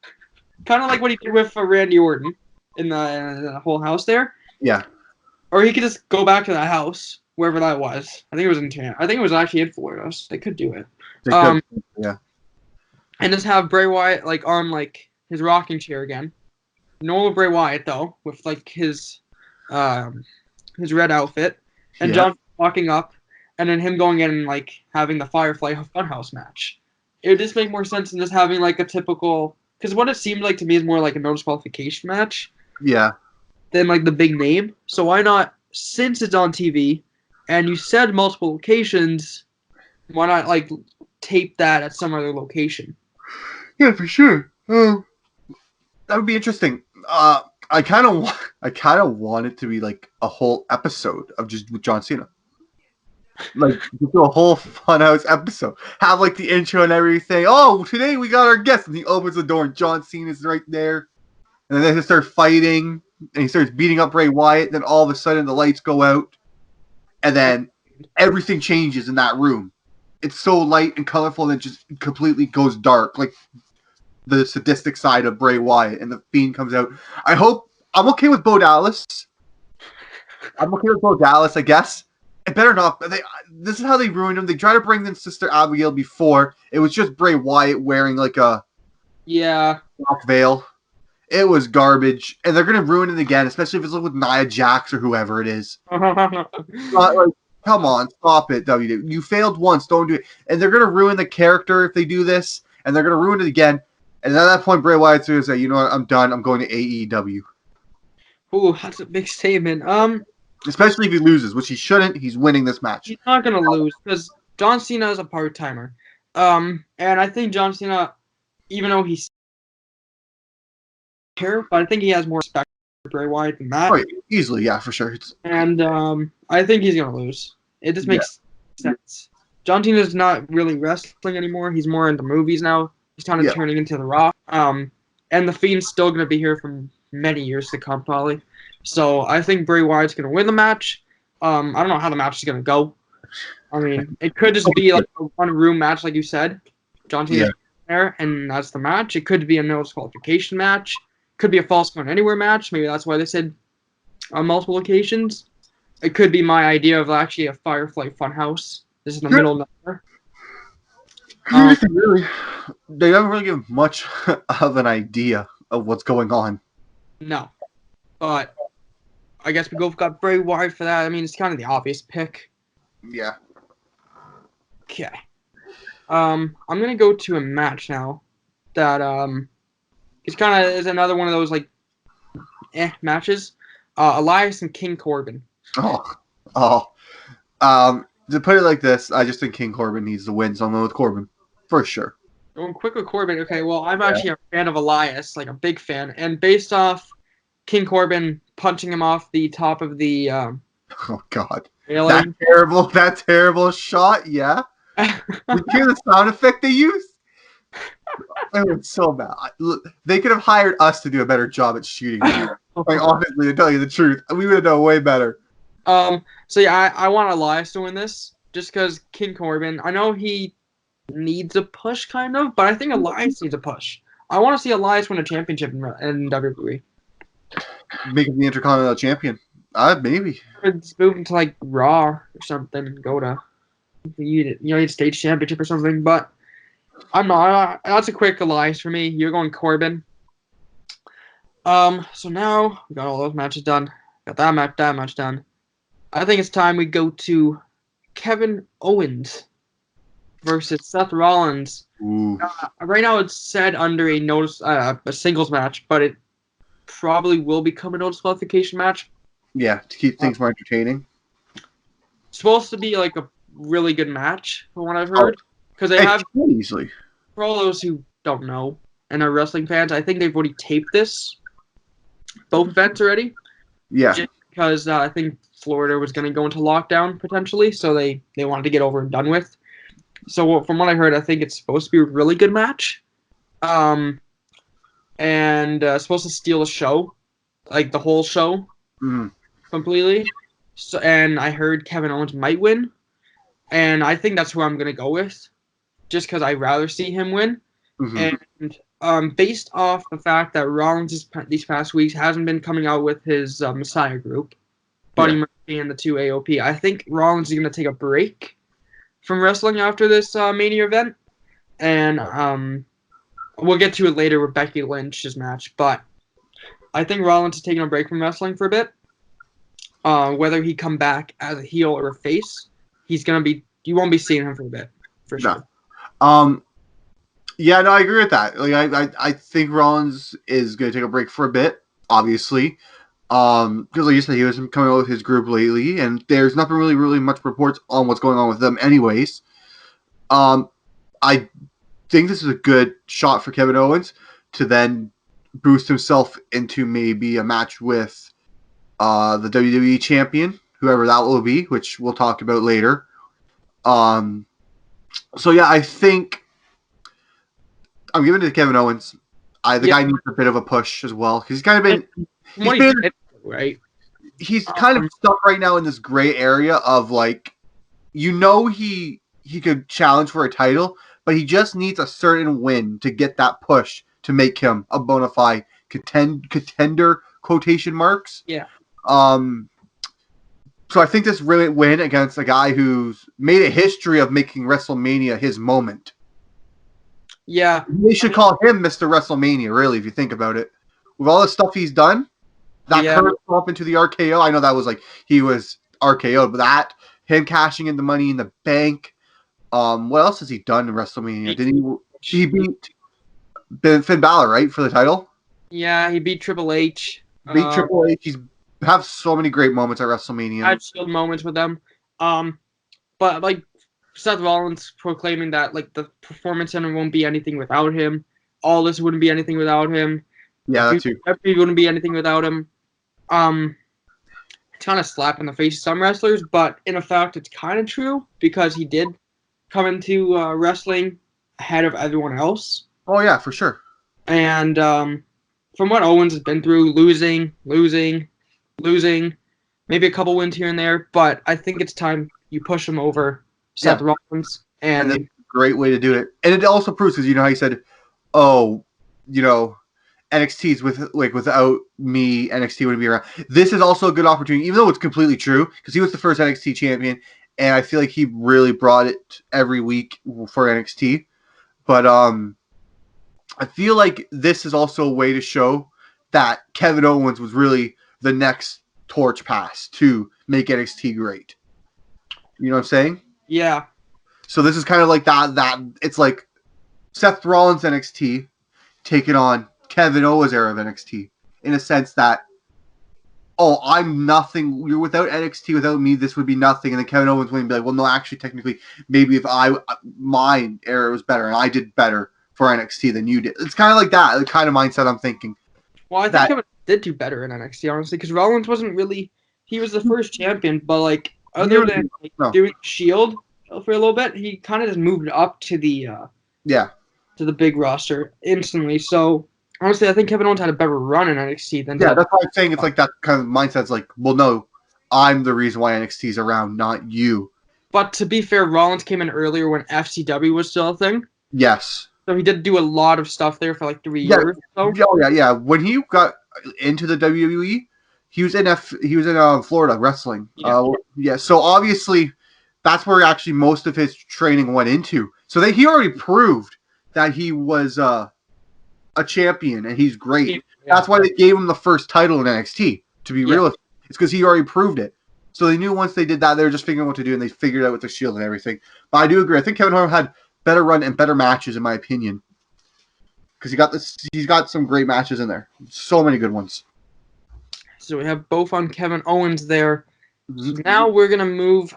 Kind of like what he did with Randy Orton in the whole house there. Yeah. Or he could just go back to the house, wherever that was. I think it was in Tampa. I think it was actually in Florida. So they could do it. They could. Yeah. And just have Bray Wyatt on his rocking chair again. Normal Bray Wyatt though, with his red outfit, and John walking up, and then him going in and having the Firefly Funhouse match. It would just make more sense than just having a typical, because what it seemed like to me is more like a no disqualification match. Yeah. Than the big name. So why not, since it's on TV, and you said multiple locations, why not tape that at some other location? Yeah, for sure. That would be interesting. I kind of want it to be a whole episode of just with John Cena. Just a whole Funhouse episode. Have the intro and everything. Oh, today we got our guest, and he opens the door, and John Cena's right there, and then they start fighting, and he starts beating up Bray Wyatt. Then all of a sudden the lights go out, and then everything changes in that room. It's so light and colorful, and it just completely goes dark, the sadistic side of Bray Wyatt, and the Fiend comes out. I'm okay with Bo Dallas. I guess. It better not. This is how they ruined him. They tried to bring in Sister Abigail before. It was just Bray Wyatt wearing a black veil. It was garbage, and they're gonna ruin it again, especially if it's with Nia Jax or whoever it is. Come on, stop it, WWE. You failed once, don't do it. And they're gonna ruin the character if they do this, and they're gonna ruin it again. And at that point, Bray Wyatt's gonna say, "You know what? I'm done. I'm going to AEW." Ooh, that's a big statement. Especially if he loses, which he shouldn't. He's winning this match. He's not gonna lose because John Cena is a part-timer. And I think John Cena, even though he's here, but I think he has more respect for Bray Wyatt than that. Oh, yeah, easily, yeah, for sure. And I think he's gonna lose. It just makes sense. John Cena's not really wrestling anymore. He's more into movies now. He's kind of turning into The Rock. And the Fiend's still gonna be here for many years to come, probably. So I think Bray Wyatt's gonna win the match. I don't know how the match is gonna go. I mean, it could just be a one-room match, like you said. John Cena's there, and that's the match. It could be a no disqualification match. Could be a false count anywhere match. Maybe that's why they said on multiple occasions. It could be my idea of actually a Firefly Funhouse This is the middle of nowhere. Really, they haven't really given much of an idea of what's going on. No, but I guess we both got very wide for that. I mean, it's kind of the obvious pick. Yeah. Okay. I'm gonna go to a match now that is another one of those like matches. Elias and King Corbin. To put it like this, I just think King Corbin needs to win, so I'm going with Corbin for sure. Going quick with Corbin. Okay, well, I'm actually a fan of Elias, like a big fan, and based off King Corbin punching him off the top of the oh God, railing. that terrible shot. Yeah, did you hear the sound effect they used? It was so bad. They could have hired us to do a better job at shooting. Like honestly, to tell you the truth, we would have done way better. So yeah, I want Elias to win this just because King Corbin. I know he needs a push, kind of, but I think Elias needs a push. I want to see Elias win a championship in WWE. Make him the Intercontinental Champion. Maybe. It's moving to like Raw or something and go to United States Championship or something. But I'm not. That's a quick Elias for me. You're going Corbin. So now we got all those matches done. Got that match done. I think it's time we go to Kevin Owens versus Seth Rollins. Right now it's said under a singles match, but it probably will become a no disqualification match. Yeah, to keep things more entertaining. It's supposed to be like a really good match, from what I've heard. Because they have, easily. For all those who don't know and are wrestling fans, I think they've already taped both events already. Yeah. Just because I think Florida was going to go into lockdown potentially, so they wanted to get over and done with. So from what I heard, I think it's supposed to be a really good match, and supposed to steal the show, like the whole show, completely. So, and I heard Kevin Owens might win, and I think that's who I'm gonna go with, just because I'd rather see him win. And based off the fact that Rollins these past weeks hasn't been coming out with his Messiah group, Buddy Murphy and the two AOP, I think Rollins is gonna take a break from wrestling after this Mania event, and we'll get to it later with Becky Lynch's match, but I think Rollins is taking a break from wrestling for a bit. Whether he come back as a heel or a face, you won't be seeing him for a bit, for sure. Yeah, no, I agree with that. Like, I think Rollins is going to take a break for a bit, obviously. Because like you said, he wasn't coming out with his group lately, and there's not been really much reports on what's going on with them anyways. I think this is a good shot for Kevin Owens to then boost himself into maybe a match with the WWE champion, whoever that will be, which we'll talk about later. So yeah, I think I'm giving it to Kevin Owens. The guy needs a bit of a push as well, because he's kind of been... Right. He's kind of stuck right now in this gray area of like, he could challenge for a title, but he just needs a certain win to get that push to make him a bona fide contender, quotation marks. Yeah. So I think this really win against a guy who's made a history of making WrestleMania his moment. Yeah. They should call him Mr. WrestleMania, really, if you think about it. With all the stuff he's done, that curve up into the RKO, I know that was like, he was RKO'd, but him cashing in the Money in the Bank. What else has he done in WrestleMania? He beat Finn Balor, right, for the title? Yeah, he beat Triple H. Triple H. He's have so many great moments at WrestleMania. I've Shield moments with them. But like Seth Rollins proclaiming that like the Performance Center won't be anything without him. All this wouldn't be anything without him. Yeah, that too. Everything wouldn't be anything without him. It's kind of slap in the face of some wrestlers, but in effect, it's kind of true because he did come into wrestling ahead of everyone else. Oh yeah, for sure. And from what Owens has been through, losing, maybe a couple wins here and there, but I think it's time you push him over Seth Rollins. And that's a great way to do it. And it also proves, because you know how he said, NXT's without me, NXT wouldn't be around. This is also a good opportunity, even though it's completely true, because he was the first NXT champion, and I feel like he really brought it every week for NXT. But I feel like this is also a way to show that Kevin Owens was really the next torch pass to make NXT great. You know what I'm saying? Yeah. So this is kind of like that it's like Seth Rollins NXT taking on Kevin Owens era of NXT in a sense that, oh, I'm nothing. You're without NXT, without me, this would be nothing. And then Kevin Owens would be like, well, no, actually, technically, maybe if my era was better and I did better for NXT than you did. It's kind of like that, the kind of mindset I'm thinking. Well, I think Kevin did do better in NXT, honestly, because Rollins wasn't really. He was the first champion, but like other than doing Shield for a little bit, he kind of just moved up to the to the big roster instantly. So honestly, I think Kevin Owens had a better run in NXT than that's why I'm saying it's like that kind of mindset's like, well, no, I'm the reason why NXT's around, not you. But to be fair, Rollins came in earlier when FCW was still a thing. Yes. So he did do a lot of stuff there for like 3 years. Oh yeah. When he got into the WWE, he was in Florida wrestling. Yeah. So obviously, that's where actually most of his training went into. So he already proved that he was a champion and he's great. Yeah. That's why they gave him the first title in NXT. To be realistic, it's because he already proved it. So they knew once they did that, they were just figuring out what to do, and they figured out with the Shield and everything. But I do agree. I think Kevin Owens had better run and better matches, in my opinion, because he's got some great matches in there. So many good ones. So we have both on Kevin Owens there. So now we're gonna move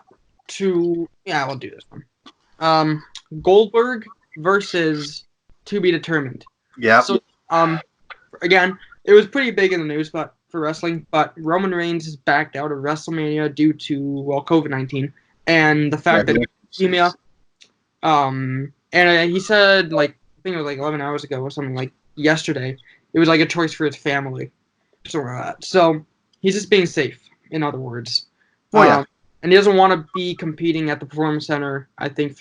to we'll do this one. Goldberg versus To Be Determined. Yeah. So again, it was pretty big in the news, but for wrestling. But Roman Reigns has backed out of WrestleMania due to COVID-19 and the fact that leukemia. And he said, like, I think it was like 11 hours ago or something, like yesterday, it was like a choice for his family. So he's just being safe, in other words. And he doesn't want to be competing at the Performance Center, I think,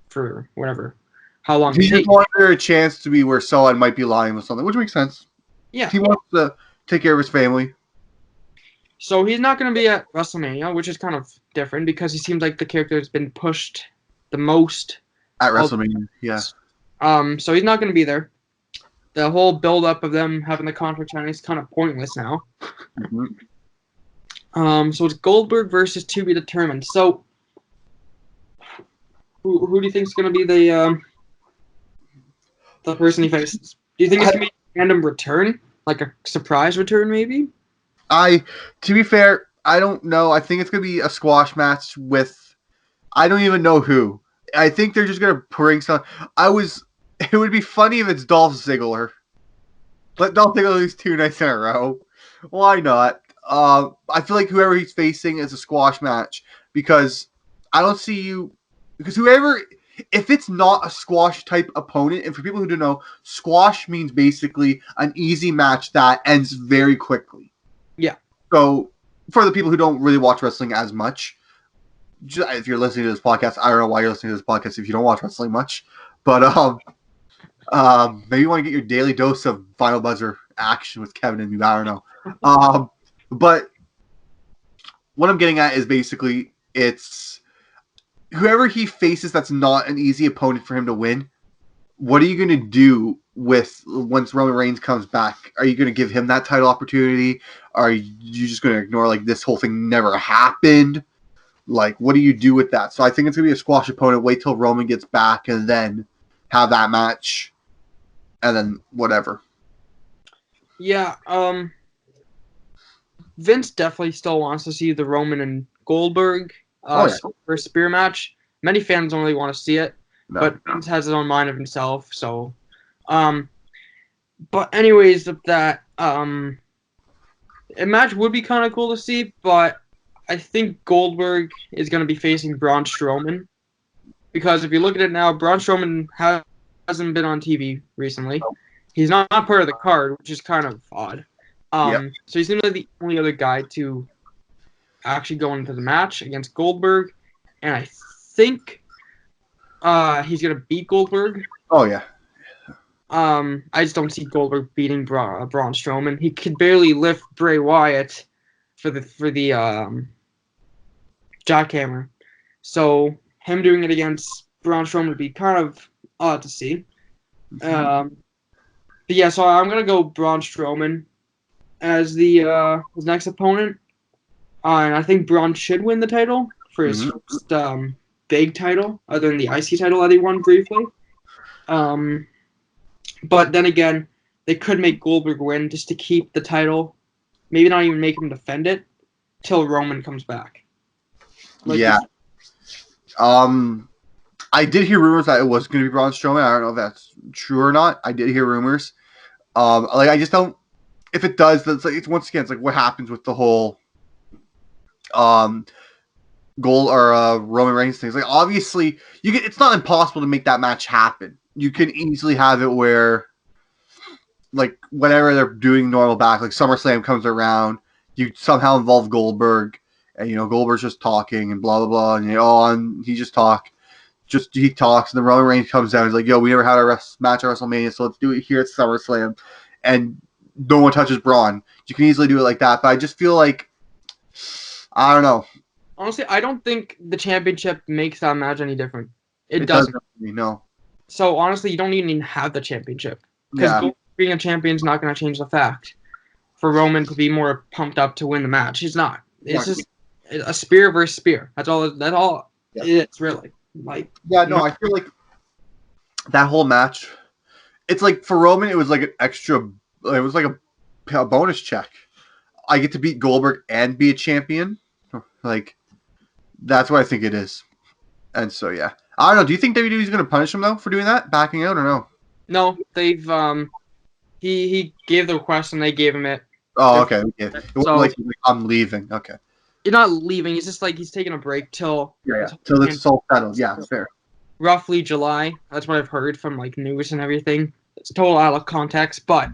for whatever, how long he just wanted a chance to be where someone might be lying with something, which makes sense. Yeah. He wants to take care of his family. So he's not going to be at WrestleMania, which is kind of different because he seems like the character has been pushed the most at WrestleMania. Yeah. So he's not going to be there. The whole build-up of them having the conflict is kind of pointless now. Mm-hmm. So it's Goldberg versus To Be Determined. So who do you think is going to be the person he faces? Do you think it's going to be a random return, like a surprise return, maybe? To be fair, I don't know. I think it's going to be a squash match with, I don't even know who. I think they're just going to bring some. It would be funny if it's Dolph Ziggler. Let Dolph Ziggler lose 2 nights in a row. Why not? I feel like whoever he's facing is a squash match because I don't see you. Because if it's not a squash type opponent, and for people who don't know, squash means basically an easy match that ends very quickly. Yeah. So for the people who don't really watch wrestling as much, if you're listening to this podcast, I don't know why you're listening to this podcast if you don't watch wrestling much, but maybe you want to get your daily dose of Final Buzzer action with Kevin and me. I don't know. But what I'm getting at is basically it's whoever he faces that's not an easy opponent for him to win. What are you going to do once Roman Reigns comes back? Are you going to give him that title opportunity? Are you just going to ignore like this whole thing never happened? Like, what do you do with that? So I think it's going to be a squash opponent. Wait till Roman gets back and then have that match. And then whatever. Yeah, Vince definitely still wants to see the Roman and Goldberg first spear match. Many fans don't really want to see it, but Vince has his own mind of himself. So, but anyways, that a match would be kind of cool to see, but I think Goldberg is going to be facing Braun Strowman because if you look at it now, Braun Strowman hasn't been on TV recently. He's not part of the card, which is kind of odd. So he seems like the only other guy to actually go into the match against Goldberg, and I think he's gonna beat Goldberg. Oh yeah. I just don't see Goldberg beating Braun Strowman. He could barely lift Bray Wyatt for the jackhammer. So him doing it against Braun Strowman would be kind of odd to see. But yeah, so I'm gonna go Braun Strowman as the his next opponent, and I think Braun should win the title for his first big title, other than the IC title that he won briefly. But then again, they could make Goldberg win just to keep the title. Maybe not even make him defend it till Roman comes back. Yeah. I did hear rumors that it was going to be Braun Strowman. I don't know if that's true or not. I did hear rumors. I just don't. If it does, it's once again, it's like what happens with the whole goal or Roman Reigns things. Like obviously, it's not impossible to make that match happen. You can easily have it where, like, whenever they're doing normal back, like SummerSlam comes around, you somehow involve Goldberg, and Goldberg's just talking and blah blah blah, and he just talks, and then Roman Reigns comes down. He's like, "Yo, we never had a match at WrestleMania, so let's do it here at SummerSlam," and no one touches Braun. You can easily do it like that, but I just feel like I don't know. Honestly, I don't think the championship makes that match any different. It doesn't. No. So honestly, you don't even have the championship because being a champion is not going to change the fact for Roman to be more pumped up to win the match. He's not. It's just a spear versus spear. That's all. It's really like. Yeah, no, I feel like that whole match. It's like for Roman, it was like an extra. It was like a bonus check. I get to beat Goldberg and be a champion. Like, that's what I think it is. And so, yeah. I don't know. Do you think WWE is going to punish him, though, for doing that? Backing out or no? No, they've, he gave the request and they gave him it. Oh, okay. It wasn't like, I'm leaving. Okay. You're not leaving. He's just like, he's taking a break till... Till it's all settled. Yeah, fair. Roughly July. That's what I've heard from, like, news and everything. It's total out of context, but...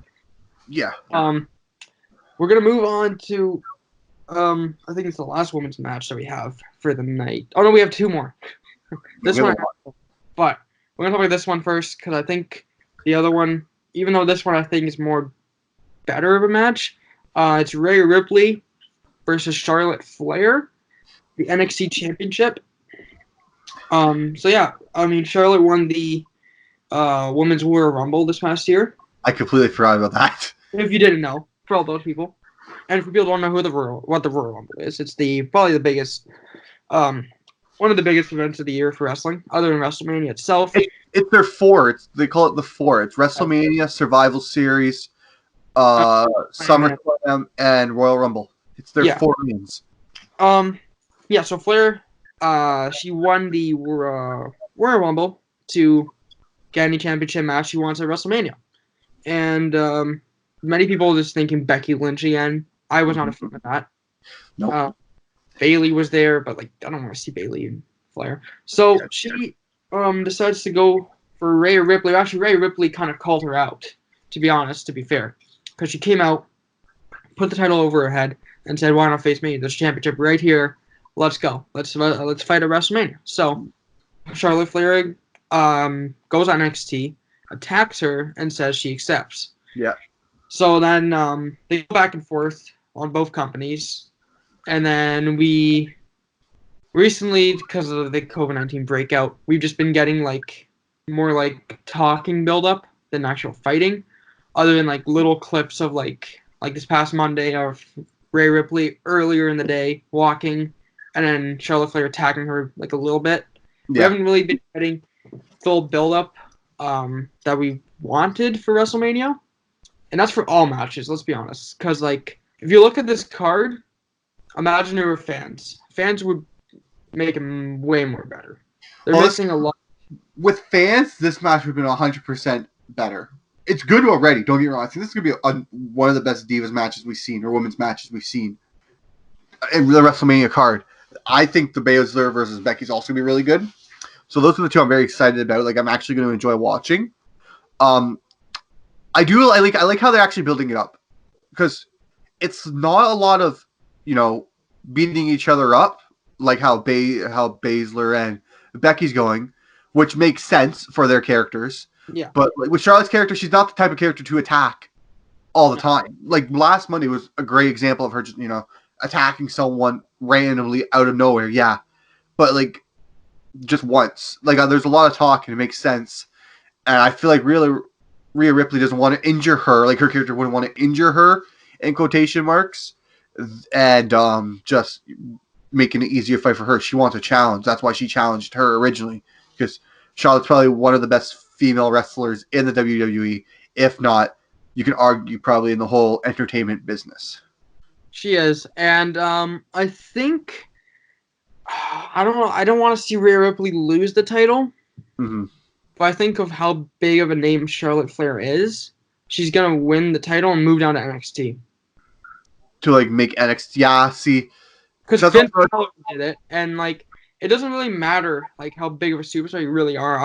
Yeah. We're going to move on to... I think it's the last women's match that we have for the night. Oh, no, we have two more. But we're going to talk about this one first, because I think the other one, even though this one I think is more better of a match, it's Rhea Ripley versus Charlotte Flair, the NXT Championship. So yeah, I mean, Charlotte won the Women's Royal Rumble this past year. I completely forgot about that. If you didn't know, for all those people. And for people who don't know what the Royal Rumble is, it's probably the biggest, one of the biggest events of the year for wrestling, other than WrestleMania itself. It's their four. They call it the four. It's WrestleMania, Survival Series, SummerSlam, and Royal Rumble. It's their four names. Yeah. So Flair, she won the Royal Rumble to get any championship match she wants at WrestleMania, and many people just thinking Becky Lynch again. I was not a fan of that. Nope. Bayley was there, but like I don't want to see Bayley and Flair. So she decides to go for Rhea Ripley. Actually, Rhea Ripley kind of called her out, to be honest, to be fair. Because she came out, put the title over her head, and said, why not face me? This championship right here. Let's go. Let's fight at WrestleMania. So Charlotte Flair goes on NXT, attacks her, and says she accepts. Yeah. So then they go back and forth on both companies. And then we recently, because of the COVID-19 breakout, we've just been getting like more like talking build-up than actual fighting. Other than like little clips of like this past Monday of Rhea Ripley earlier in the day walking, and then Charlotte Flair attacking her like a little bit. Yeah. We haven't really been getting full build-up that we wanted for WrestleMania. And that's for all matches, let's be honest. Because like if you look at this card, imagine there were fans. Fans would make them way more better. They're missing a lot. With fans, this match would have been 100% better. It's good already, don't get me wrong. I think this is going to be one of the best Divas matches we've seen, or women's matches we've seen in the WrestleMania card. I think the Baszler versus Becky is also going to be really good. So those are the two I'm very excited about. Like, I'm actually going to enjoy watching. I like how they're actually building it up. Because it's not a lot of, beating each other up, like how Baszler and Becky's going, which makes sense for their characters. Yeah. But like, with Charlotte's character, she's not the type of character to attack all the time. Like last Monday was a great example of her just, attacking someone randomly out of nowhere. Yeah. But like just once. Like there's a lot of talk and it makes sense, and I feel like really Rhea Ripley doesn't want to injure her. Like her character wouldn't want to injure her in quotation marks, and just making an easier fight for her. She wants a challenge. That's why she challenged her originally, because Charlotte's probably one of the best female wrestlers in the WWE. If not, you can argue probably in the whole entertainment business. She is, and I think I don't know. I don't want to see Rhea Ripley lose the title, Mm-hmm. but I think of how big of a name Charlotte Flair is. She's gonna win the title and move down to NXT. To like make NXT, yeah. See, Because that's Finn what- Balor did it, and like it doesn't really matter like how big of a superstar you really are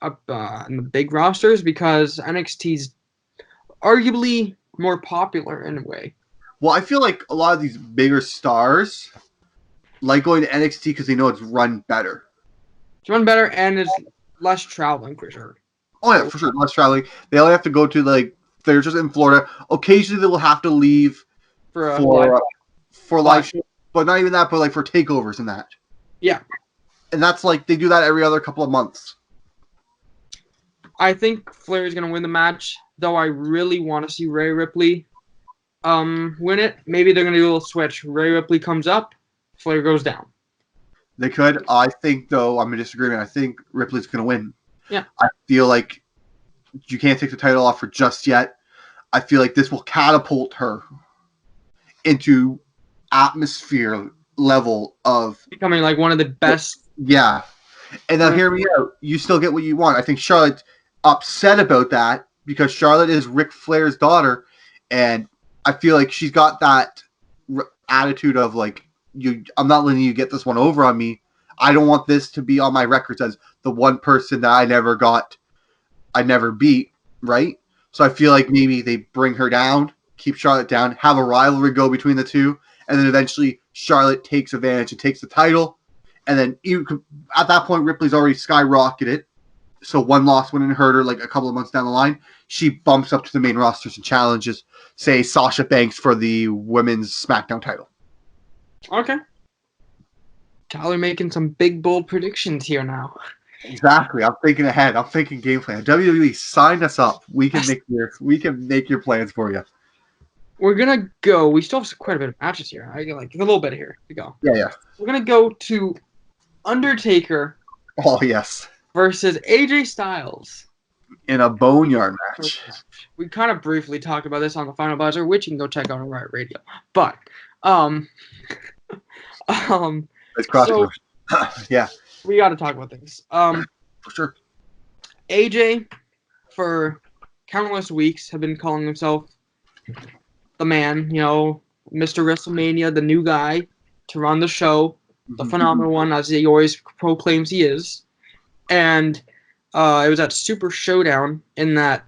up in the big rosters, because NXT's arguably more popular in a way. well, I feel like a lot of these bigger stars like going to NXT because they know it's run better. It's run better and it's less traveling for sure. Oh yeah, for sure. Less traveling. They only have to go to like they're just in Florida. Occasionally they will have to leave For live shows, but not even that. But like for takeovers and that. Yeah. And that's like they do that every other couple of months. I think Flair is gonna win the match, though. I really want to see Rhea Ripley win it. Maybe they're gonna do a little switch. Rhea Ripley comes up, Flair goes down. They could. I think though I'm in disagreement. I think Ripley's gonna win. Yeah. I feel like you can't take the title off her just yet. I feel like this will catapult her into atmosphere level of Becoming like one of the best. yeah. And now hear me out. You still get what you want. I think Charlotte's upset about that because Charlotte is Ric Flair's daughter, and I feel like she's got that attitude of like I'm not letting you get this one over on me. I don't want this to be on my records as the one person that I never beat, right? So I feel like maybe they bring her down, keep Charlotte down, have a rivalry go between the two, and then eventually Charlotte takes advantage and takes the title. And then at that point, Ripley's already skyrocketed. So one loss wouldn't hurt her like a couple of months down the line. She bumps up to the main rosters and challenges, say, Sasha Banks for the women's SmackDown title. Okay. Tyler making some big, bold predictions here now. Exactly. I'm thinking ahead. I'm thinking game plan. WWE, sign us up. We can make your plans for you. We're gonna go. We still have quite a bit of matches here. I got like a little bit here to go. Yeah. We're gonna go to Undertaker Oh, yes. versus AJ Styles. In a boneyard match. We kind of briefly talked about this on the Final Buzzer, which you can go check out on Riot Radio. But, It's crossover. Yeah. we got to talk about this. For sure. AJ, for countless weeks, have been calling himself the man, Mr. WrestleMania, the new guy to run the show, the phenomenal one, as he always proclaims he is. And it was at Super Showdown in that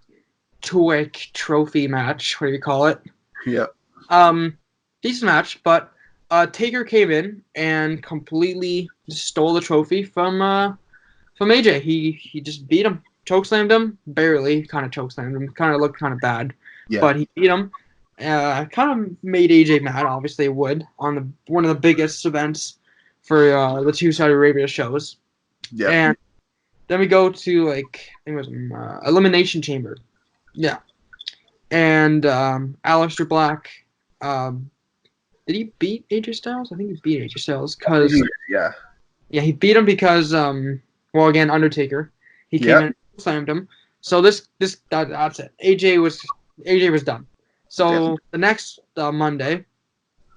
Twig trophy match, what do you call it? Yeah. Decent match, but Taker came in and completely stole the trophy from AJ. He just beat him, chokeslammed him, barely, kind of chokeslammed him, kind of looked kind of bad, but he beat him. Kind of made AJ mad, obviously it would, on one of the biggest events for the two Saudi Arabia shows. Yeah. And then we go to, I think it was Elimination Chamber. Yeah. And Aleister Black, did he beat AJ Styles? I think he beat AJ Styles because Yeah, he beat him because again, Undertaker. He came in and slammed him. So that's it. AJ was done. So the next Monday,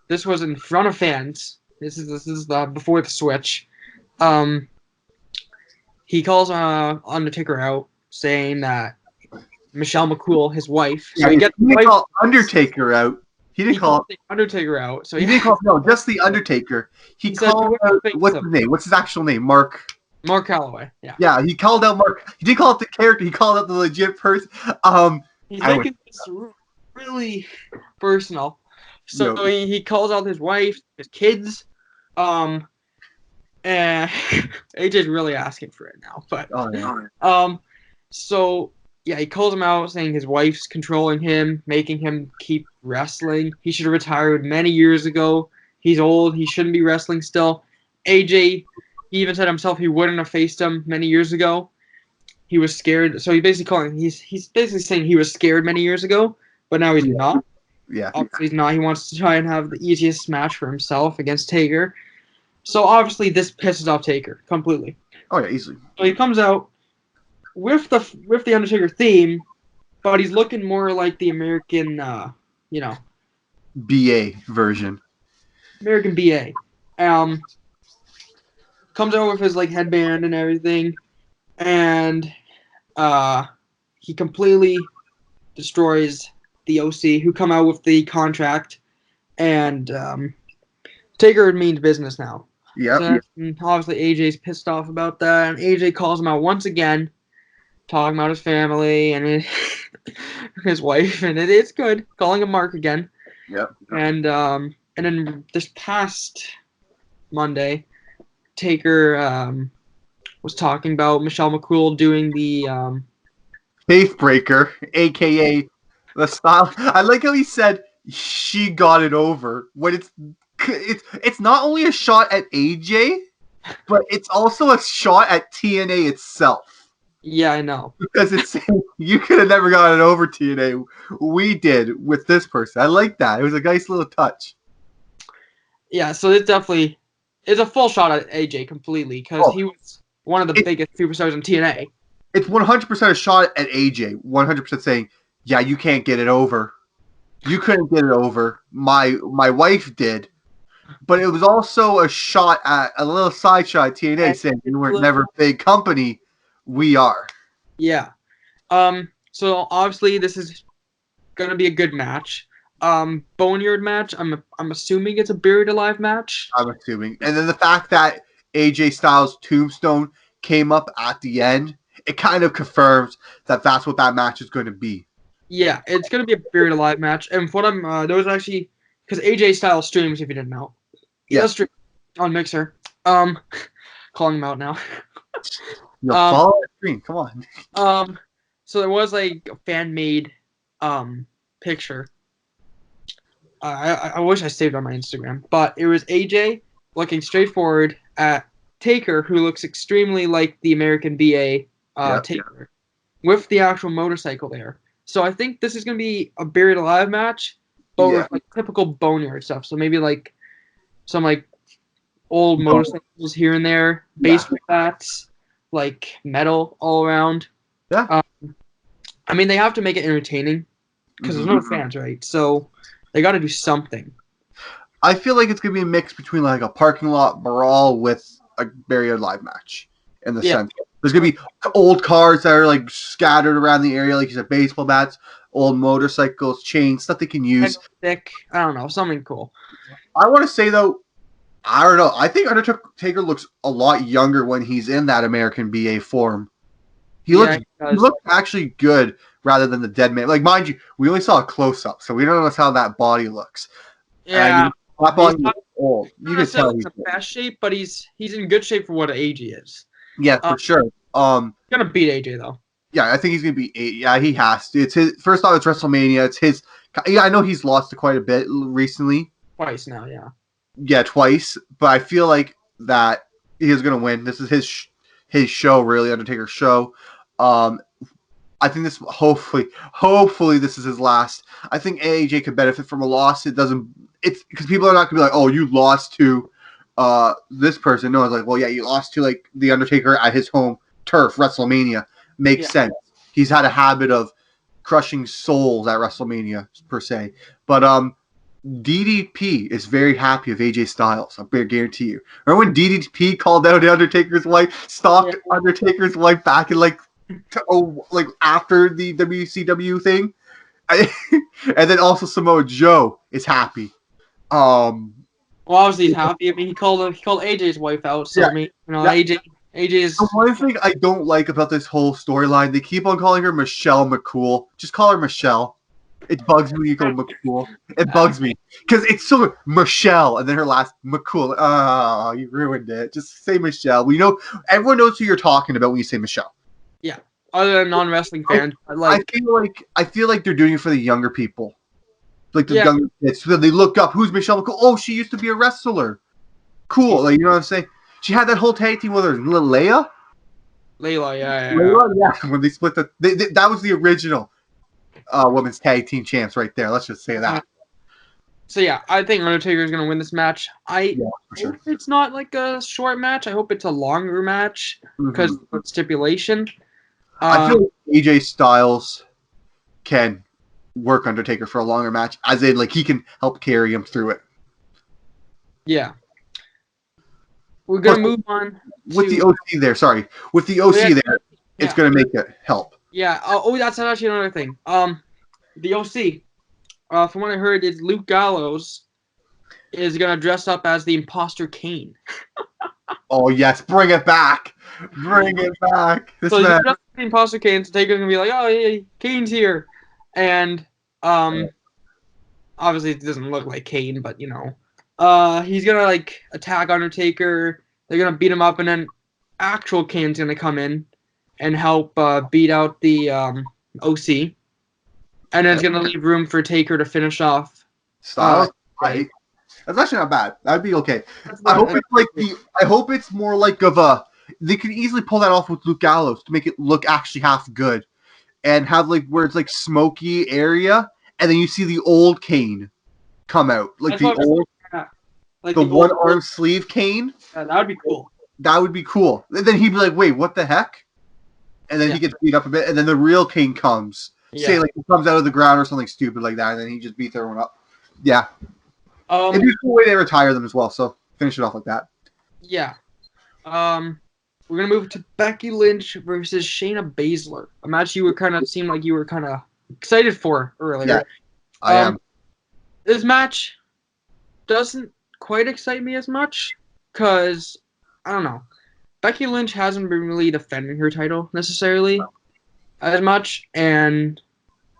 this was in front of fans. This is before the switch. He calls Undertaker out, saying that Michelle McCool, his wife. Yeah, he didn't call Undertaker out. He didn't call the Undertaker out. So he didn't call just the Undertaker. He called out what's his name? What's his actual name? Mark Calloway. Yeah. Yeah, he called out Mark. He didn't call out the character. He called out the legit person. He's making this really personal. So he calls out his wife, his kids. And AJ's really asking for it now. But so yeah, he calls him out, saying his wife's controlling him, making him keep wrestling. He should have retired many years ago. He's old. He shouldn't be wrestling still. AJ He even said himself he wouldn't have faced him many years ago. He was scared. So he's basically saying he was scared many years ago, but now he's not. Yeah. Obviously he's not. He wants to try and have the easiest match for himself against Taker. So obviously this pisses off Taker completely. Oh yeah, easily. So he comes out with the Undertaker theme, but he's looking more like the American, BA version. American BA. Comes out with his like headband and everything, and he completely destroys the OC, who come out with the contract, and Taker means business now. Yep. So, obviously AJ's pissed off about that, and AJ calls him out once again, talking about his family and his wife, and it's good, calling him Mark again. Yep. And then this past Monday, Taker was talking about Michelle McCool doing the Faith Breaker, aka the style. I like how he said she got it over when it's not only a shot at AJ, but it's also a shot at TNA itself. Yeah, I know. Because it's you could have never gotten over TNA. We did with this person. I like that. It was a nice little touch. Yeah, so it's a full shot at AJ completely because he was one of the biggest superstars in TNA. It's 100% a shot at AJ. 100% saying, yeah, you can't get it over. You couldn't get it over. My wife did. But it was also a shot at a little side shot at TNA saying you were never a big company. We are. Yeah. So obviously this is gonna be a good match. Boneyard match. I'm assuming it's a buried alive match. I'm assuming. And then the fact that AJ Styles' tombstone came up at the end, it kind of confirms that that's what that match is going to be. Yeah, it's gonna be a buried alive match. And what there was actually because AJ Styles streams, if you didn't know. Yeah. He stream on Mixer. Calling him out now. Follow the screen. Come on. So there was like a fan made picture. I wish I saved it on my Instagram, but it was AJ looking straight forward at Taker, who looks extremely like the American BA Taker, with the actual motorcycle there. So I think this is gonna be a buried alive match, but with like typical boneyard stuff. So maybe like some like old motorcycles here and there, baseball bats, like metal all around. Yeah. I mean, they have to make it entertaining because there's no fans, right? So they got to do something. I feel like it's going to be a mix between like a parking lot brawl with a buried alive match in the sense. There's going to be old cars that are like scattered around the area, like you said, baseball bats, old motorcycles, chains, stuff they can use. Stick, I don't know, something cool. I want to say, though, I don't know. I think Undertaker looks a lot younger when he's in that American BA form. He looks actually good rather than the dead man. Like, mind you, we only saw a close-up, so we don't know how that body looks. Yeah. That body looks old. You can tell he's in the best shape, but he's in good shape for what AJ is. Yeah, for sure. Gonna beat AJ, though. Yeah, I think he's gonna be 8. Yeah, he has to. It's his first off. It's WrestleMania. It's his. Yeah, I know he's lost to quite a bit recently. Twice now, yeah. Yeah, twice. But I feel like that he is gonna win. This is his show, really, Undertaker's show. I think this hopefully this is his last. I think AJ could benefit from a loss. It's because people are not gonna be like, oh, you lost to this person. No, it's like, well, yeah, you lost to like the Undertaker at his home turf, WrestleMania. Makes sense. He's had a habit of crushing souls at WrestleMania per se. But DDP is very happy of AJ Styles. I guarantee you. Remember when DDP called out the Undertaker's wife, stalked Undertaker's wife back in like after the WCW thing, and then also Samoa Joe is happy. Well, obviously he's happy. I mean, he called AJ's wife out. So I mean, AJ is. The one thing I don't like about this whole storyline, they keep on calling her Michelle McCool. Just call her Michelle. It bugs me when you call McCool. It bugs me because it's so Michelle and then her last McCool. Oh, you ruined it. Just say Michelle. We know everyone knows who you're talking about when you say Michelle. Yeah, other than non-wrestling fans. I feel like they're doing it for the younger people, like the younger kids. So they look up who's Michelle McCool. Oh, she used to be a wrestler. Cool, like you know what I'm saying. She had that whole tag team with her, Layla. Layla, yeah. Layla, yeah. When they split that was the original women's tag team champs right there. Let's just say that. So yeah, I think Undertaker is gonna win this match. For sure. Hope it's not like a short match. I hope it's a longer match because of stipulation. I feel like AJ Styles can work Undertaker for a longer match, as in like he can help carry him through it. Yeah. We're gonna move on with the OC there. Sorry, with the OC there, it's gonna make it help. Yeah. That's actually another thing. The OC. From what I heard, is Luke Gallows is gonna dress up as the Imposter Kane. Oh yes, bring it back, bring it back. This so man. The Imposter Kane, so Taker's gonna be like, "Oh, yeah, Kane's here," and obviously it doesn't look like Kane, but you know, he's gonna like attack Undertaker. They're gonna beat him up, and then actual Kane's gonna come in and help beat out the OC. And then it's going to leave room for Taker to finish off. Styles, right? That's actually not bad. That'd be okay. I hope it's more like of a. They could easily pull that off with Luke Gallows to make it look actually half good, and have like where it's like smoky area, and then you see the old Kane come out, like the old, like the one arm sleeve Kane. Yeah, that would be cool. That would be cool. And then he'd be like, "Wait, what the heck?" And then he gets beat up a bit, and then the real Kane comes. Yeah. Say like he comes out of the ground or something stupid like that, and then he just beats everyone up. Yeah. It'd be a cool way they retire them as well. So finish it off like that. Yeah. We're gonna move to Becky Lynch versus Shayna Baszler. A match you were seemed like you were kind of excited for earlier. Yeah, I am. This match doesn't quite excite me as much because I don't know. Becky Lynch hasn't been really defending her title necessarily as much, and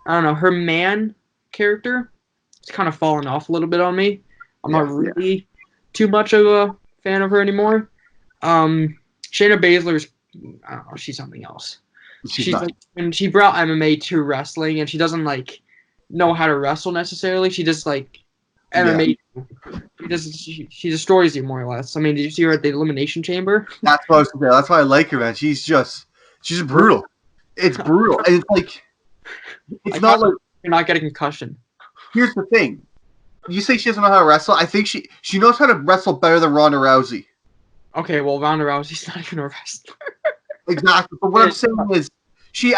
I don't know, her man character has kind of fallen off a little bit on me. I'm not really too much of a fan of her anymore. Shayna Baszler's, I don't know, she's something else. She's like, when she brought MMA to wrestling, and she doesn't like know how to wrestle necessarily. She just like MMA. Yeah. She destroys you more or less. I mean, did you see her at the Elimination Chamber? That's what I was saying. That's why I like her, man. She's just brutal. It's brutal, and it's like it's not like you're not getting concussion. Here's the thing: you say she doesn't know how to wrestle. I think she knows how to wrestle better than Ronda Rousey. Okay, well, Ronda Rousey's not even a wrestler. Exactly, but what I'm saying is, she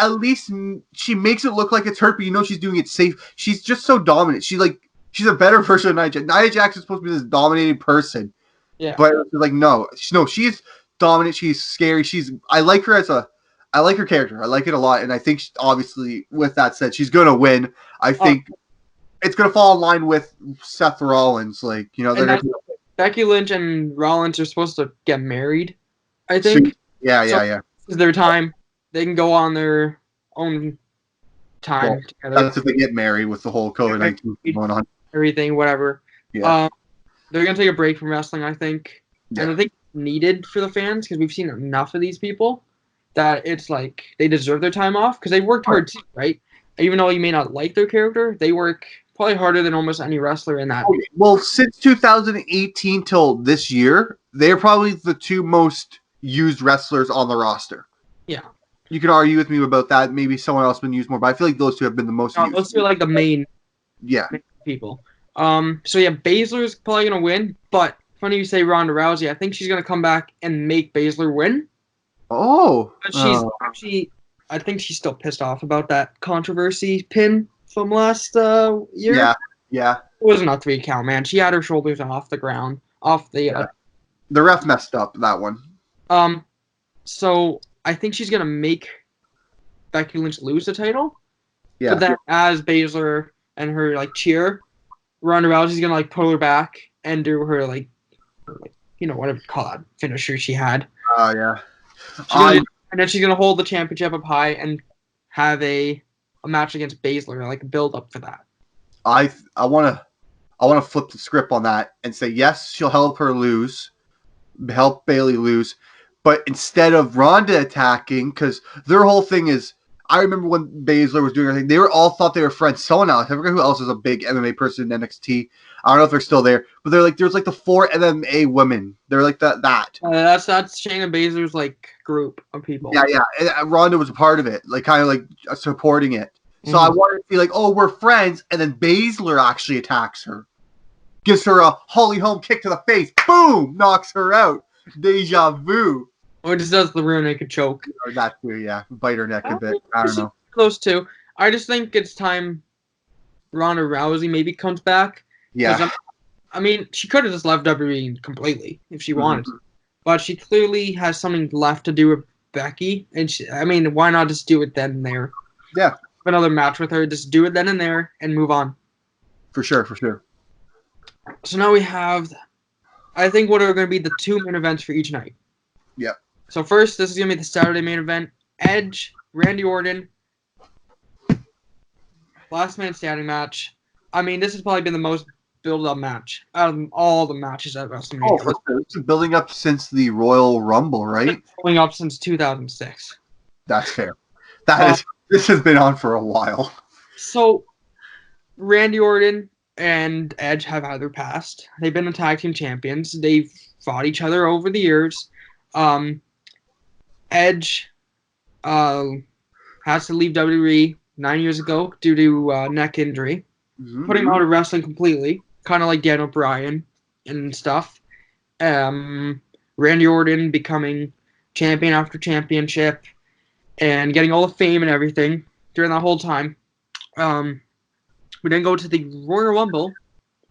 makes it look like it's hurt, but you know she's doing it safe. She's just so dominant. She's a better version of Nia Jax. Nia Jax is supposed to be this dominating person. Yeah. But like no, she's dominant. She's scary. I like her character. I like it a lot, and I think obviously with that said, she's gonna win. I think it's gonna fall in line with Seth Rollins. Like Becky Lynch and Rollins are supposed to get married. I think. Yeah. This is their time. They can go on their own time together. That's if they get married with the whole COVID-19 going on. Everything, whatever. Yeah. They're gonna take a break from wrestling, I think, and I think it's needed for the fans because we've seen enough of these people that it's like they deserve their time off because they worked hard too, right? Even though you may not like their character, they work probably harder than almost any wrestler in that. Well, since 2018 till this year, they're probably the two most used wrestlers on the roster. Yeah. You can argue with me about that. Maybe someone else has been used more, but I feel like those two have been the most used. Those two are like the main people. So yeah, Baszler's probably gonna win, but funny you say Ronda Rousey. I think she's gonna come back and make Baszler win. Oh. But she's actually, I think she's still pissed off about that controversy pin from last year. Yeah. It wasn't a 3 count, man. She had her shoulders off the ground, off the. The ref messed up that one. So I think she's gonna make Becky Lynch lose the title. Yeah. But then as Baszler and her like cheer, Ronda Rousey's gonna like pull her back and do her like whatever you call that finisher she had. Oh yeah. And then she's gonna hold the championship up high and have a match against Baszler, like a build up for that. I wanna flip the script on that and say yes, she'll help Bayley lose, but instead of Ronda attacking, because their whole thing is, I remember when Baszler was doing everything, they were all thought they were friends. Someone else, I forget who else is a big MMA person in NXT. I don't know if they're still there, but there's like the 4 MMA women. They're like that. That's Shayna Baszler's like group of people. Yeah. And Ronda was a part of it, like kind of like supporting it. So I wanted to be like, oh, we're friends, and then Baszler actually attacks her, gives her a Holly Holm kick to the face, boom, knocks her out. Deja vu. Or just does the rear naked choke. Or that too, yeah. Bite her neck a bit. I don't know. Close to. I just think it's time Ronda Rousey maybe comes back. Yeah. I mean, she could have just left WWE completely if she wanted to. But she clearly has something left to do with Becky. And why not just do it then and there? Yeah. Another match with her. Just do it then and there and move on. For sure. So now we have, I think, what are going to be the 2 main events for each night. Yep. So first, this is going to be the Saturday main event. Edge, Randy Orton. Last man standing match. I mean, this has probably been the most build-up match out of all the matches at WrestleMania. Oh, for sure. It's been building up since the Royal Rumble, right? Building up since 2006. That's fair. This has been on for a while. So, Randy Orton and Edge have had their past. They've been the tag team champions. They've fought each other over the years. Edge has to leave WWE 9 years ago due to neck injury, putting him out of wrestling completely, kind of like Daniel Bryan and stuff. Randy Orton becoming champion after championship and getting all the fame and everything during that whole time. We then go to the Royal Rumble,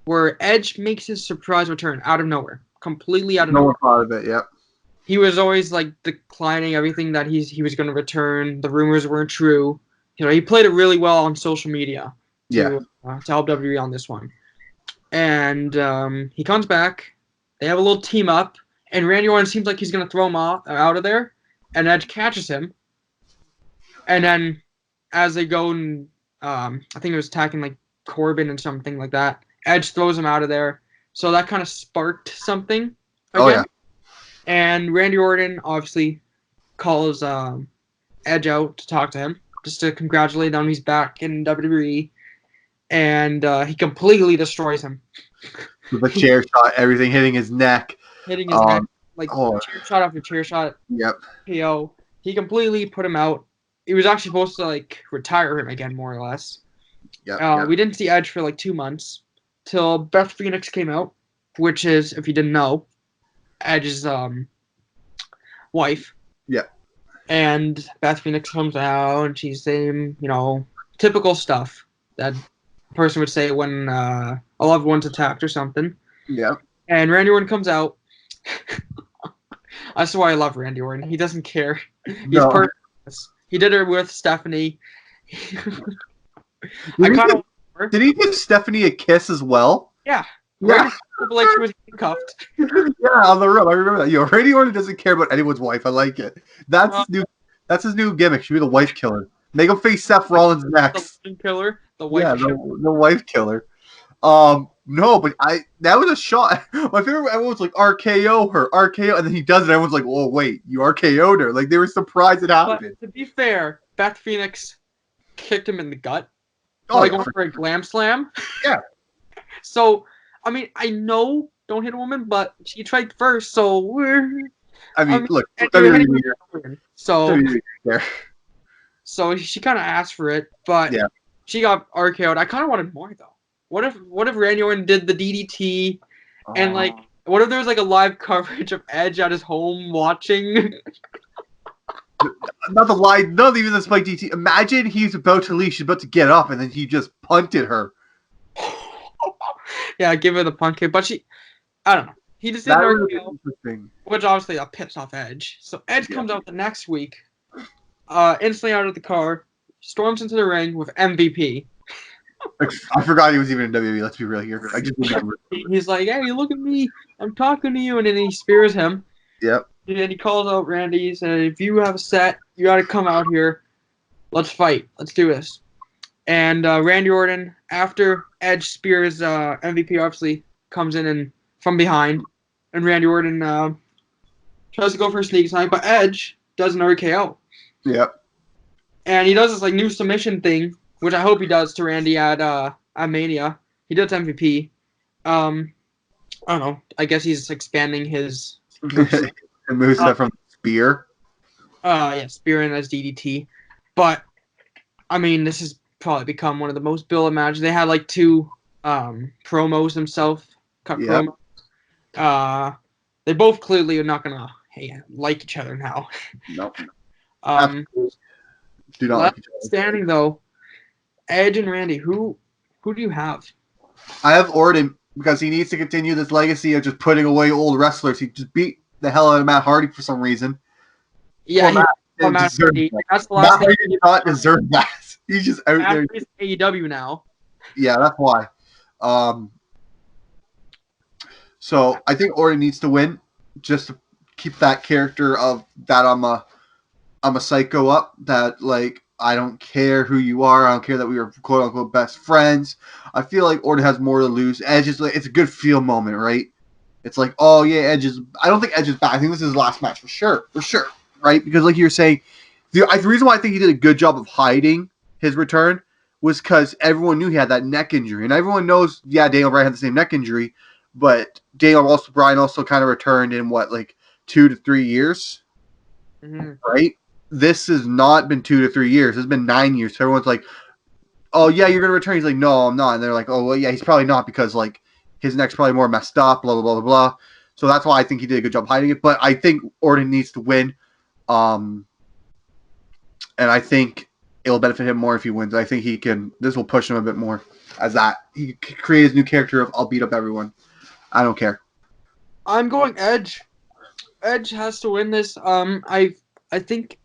where Edge makes his surprise return out of nowhere, completely out of nowhere. No one thought of it, yep. He was always like declining everything that he was going to return. The rumors weren't true. He played it really well on social media to help WWE on this one. And he comes back. They have a little team up, and Randy Orton seems like he's going to throw him out of there, and Edge catches him. And then as they go and I think it was attacking like Corbin and something like that, Edge throws him out of there. So that kind of sparked something again. Oh, yeah. And Randy Orton obviously calls Edge out to talk to him, just to congratulate him. He's back in WWE. And he completely destroys him. With a chair shot, everything hitting his neck. Hitting his neck. Chair shot after chair shot. Yep. KO. He completely put him out. He was actually supposed to retire him again, more or less. Yep. We didn't see Edge for 2 months till Beth Phoenix came out, which is, if you didn't know, Edge's wife. Yeah. And Beth Phoenix comes out and she's saying, typical stuff that a person would say when a loved one's attacked or something. Yeah. And Randy Orton comes out. That's why I love Randy Orton. He doesn't care. He's perfect. He did it with Stephanie. Did he give Stephanie a kiss as well? Yeah. Yeah. Like she was handcuffed. Yeah, on the road. I remember that. Randy Orton doesn't care about anyone's wife. I like it. That's his new gimmick. Should be the wife killer. Make him face Seth Rollins next. The killer. The wife killer. The wife killer. No, but that was a shot. My favorite, everyone was like, RKO her, RKO, and then he does it. Everyone's like, oh wait, you RKO'd her. Like they were surprised it happened. But to be fair, Beth Phoenix kicked him in the gut. Going for a glam slam. Yeah. So, I know don't hit a woman, but she tried first, so look, so she kind of asked for it, but she got RKO'd. I kind of wanted more though. What if Randy Orton did the DDT, and what if there was a live coverage of Edge at his home watching? Not even the spike DDT. Imagine he's about to leave, she's about to get up, and then he just punted her. Yeah, give her the punt kick, but I don't know. He just didn't RKO, which obviously pissed off Edge. So Edge comes out the next week, instantly out of the car, storms into the ring with MVP. I forgot he was even in WWE. Let's be real here. I just remember. He's like, "Hey, look at me! I'm talking to you," and then he spears him. Yep. And he calls out Randy. He said, "If you have a set, you got to come out here. Let's fight. Let's do this." And Randy Orton, after Edge spears MVP, obviously comes in and from behind, and Randy Orton tries to go for a sneak attack, but Edge does an RKO. Yep. And he does this like new submission thing, which I hope he does to Randy at Mania. He does MVP. I don't know. I guess he's expanding his The moveset from Spear. Spear and as DDT. But I mean, this has probably become one of the most built matches. They had like 2 promos themselves, cut promos. They both clearly are not gonna like each other now. Nope. Do not like each other. Standing though, Edge and Randy. Who do you have? I have Orton because he needs to continue this legacy of just putting away old wrestlers. He just beat the hell out of Matt Hardy for some reason. Yeah, Matt Hardy. That's the last thing. He did not deserve that. He's just out there. He's AEW now. Yeah, that's why. So I think Orton needs to win just to keep that character of that I'm a psycho up. That like I don't care who you are. I don't care that we are quote unquote best friends. I feel like Orton has more to lose. Edge is like it's a good feel moment, right? It's like, oh yeah, Edge is. I don't think Edge is back. I think this is his last match for sure, right? Because like you're saying, the reason why I think he did a good job of hiding his return was because everyone knew he had that neck injury, and everyone knows, yeah, Daniel Bryan had the same neck injury, but Bryan also kind of returned in what, like 2 to 3 years, right? This has not been 2 to 3 years. It's been 9 years. So everyone's like, oh yeah, you're gonna return. He's like, no, I'm not. And they're like, oh well, yeah, he's probably not because like his neck's probably more messed up, blah blah blah blah blah. So that's why I think he did a good job hiding it. But I think Orton needs to win, and I think it'll benefit him more if he wins. I think he can. This will push him a bit more as that he creates a new character of I'll beat up everyone. I don't care. I'm going Edge. Edge has to win this. I think,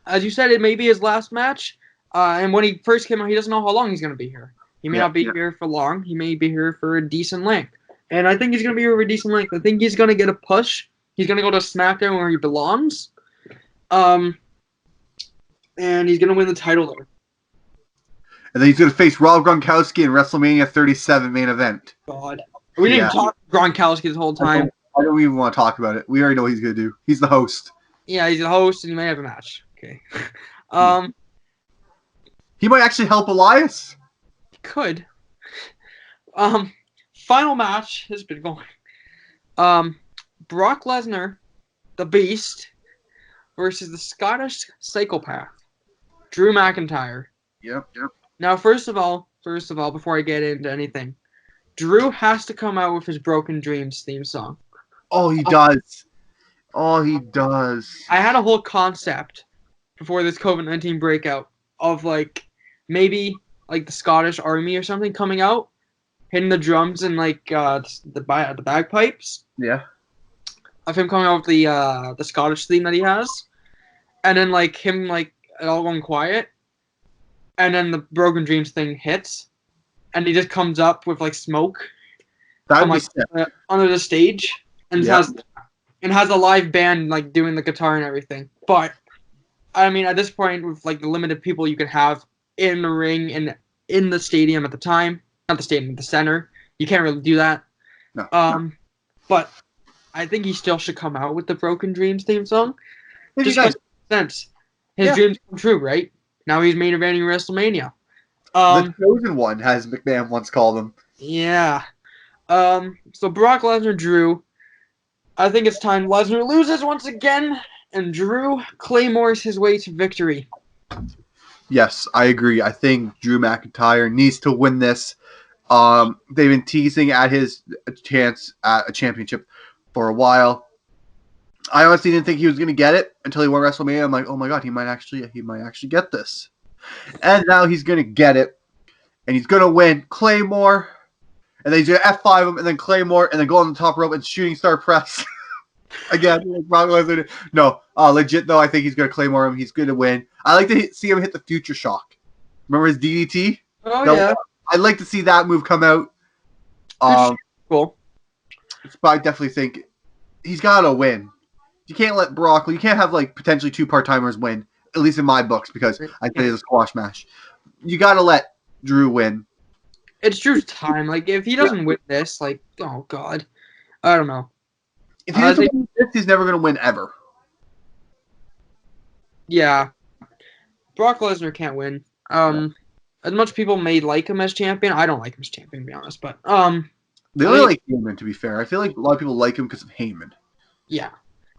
as you said, it may be his last match. And when he first came out, he doesn't know how long he's going to be here. He may not be here for long. He may be here for a decent length. And I think he's going to be here for a decent length. I think he's going to get a push. He's going to go to SmackDown where he belongs. And he's going to win the title there. And then he's going to face Rob Gronkowski in WrestleMania 37 main event. God. We didn't even talk Gronkowski this whole time. I don't even want to talk about it. We already know what he's going to do. He's the host. Yeah, he's the host, and he may have a match. Okay. He might actually help Elias. He could. Final match has been going. Brock Lesnar, the Beast, versus the Scottish psychopath, Drew McIntyre. Yep. Now, first of all, before I get into anything, Drew has to come out with his Broken Dreams theme song. Oh, he does. Oh, he does. I had a whole concept before this COVID-19 breakout of like maybe like the Scottish Army or something coming out, hitting the drums and like the bagpipes. Yeah. Of him coming out with the Scottish theme that he has, and then like him like it all going quiet, and then the Broken Dreams thing hits, and he just comes up with like smoke That from, would like, be under the stage, and has a live band like doing the guitar and everything. But I mean, at this point, with like the limited people you can have in the ring and in the stadium at the time, not the stadium, the center, you can't really do that. No. But I think he still should come out with the Broken Dreams theme song. It Just does. makes sense. His dreams come true, right? Now he's main eventing WrestleMania. The Chosen One, as McMahon once called him. Yeah. So Brock Lesnar, Drew. I think it's time Lesnar loses once again, and Drew claymores his way to victory. Yes, I agree. I think Drew McIntyre needs to win this. They've been teasing at his chance at a championship for a while. I honestly didn't think he was going to get it until he won WrestleMania. I'm like, oh my god, he might actually get this. And now he's going to get it, and he's going to win Claymore, and then he's going to F5 him, and then Claymore, and then go on the top rope and shooting star press. Again, like Brock Lesnar. No, legit though, I think he's going to Claymore him. He's going to win. I like to see him hit the Future Shock. Remember his DDT? Oh, yeah. I'd like to see that move come out. Cool. But I definitely think he's got to win. You can't let Brock. You can't have like potentially 2 part-timers win. At least in my books, because I think it's a squash match. You got to let Drew win. It's Drew's time. Like if he doesn't win this, like oh god, I don't know. If he doesn't win this, he's never going to win ever. Yeah. Brock Lesnar can't win. As much people may like him as champion, I don't like him as champion, to be honest. But They only like Heyman, to be fair. I feel like a lot of people like him because of Heyman. yeah.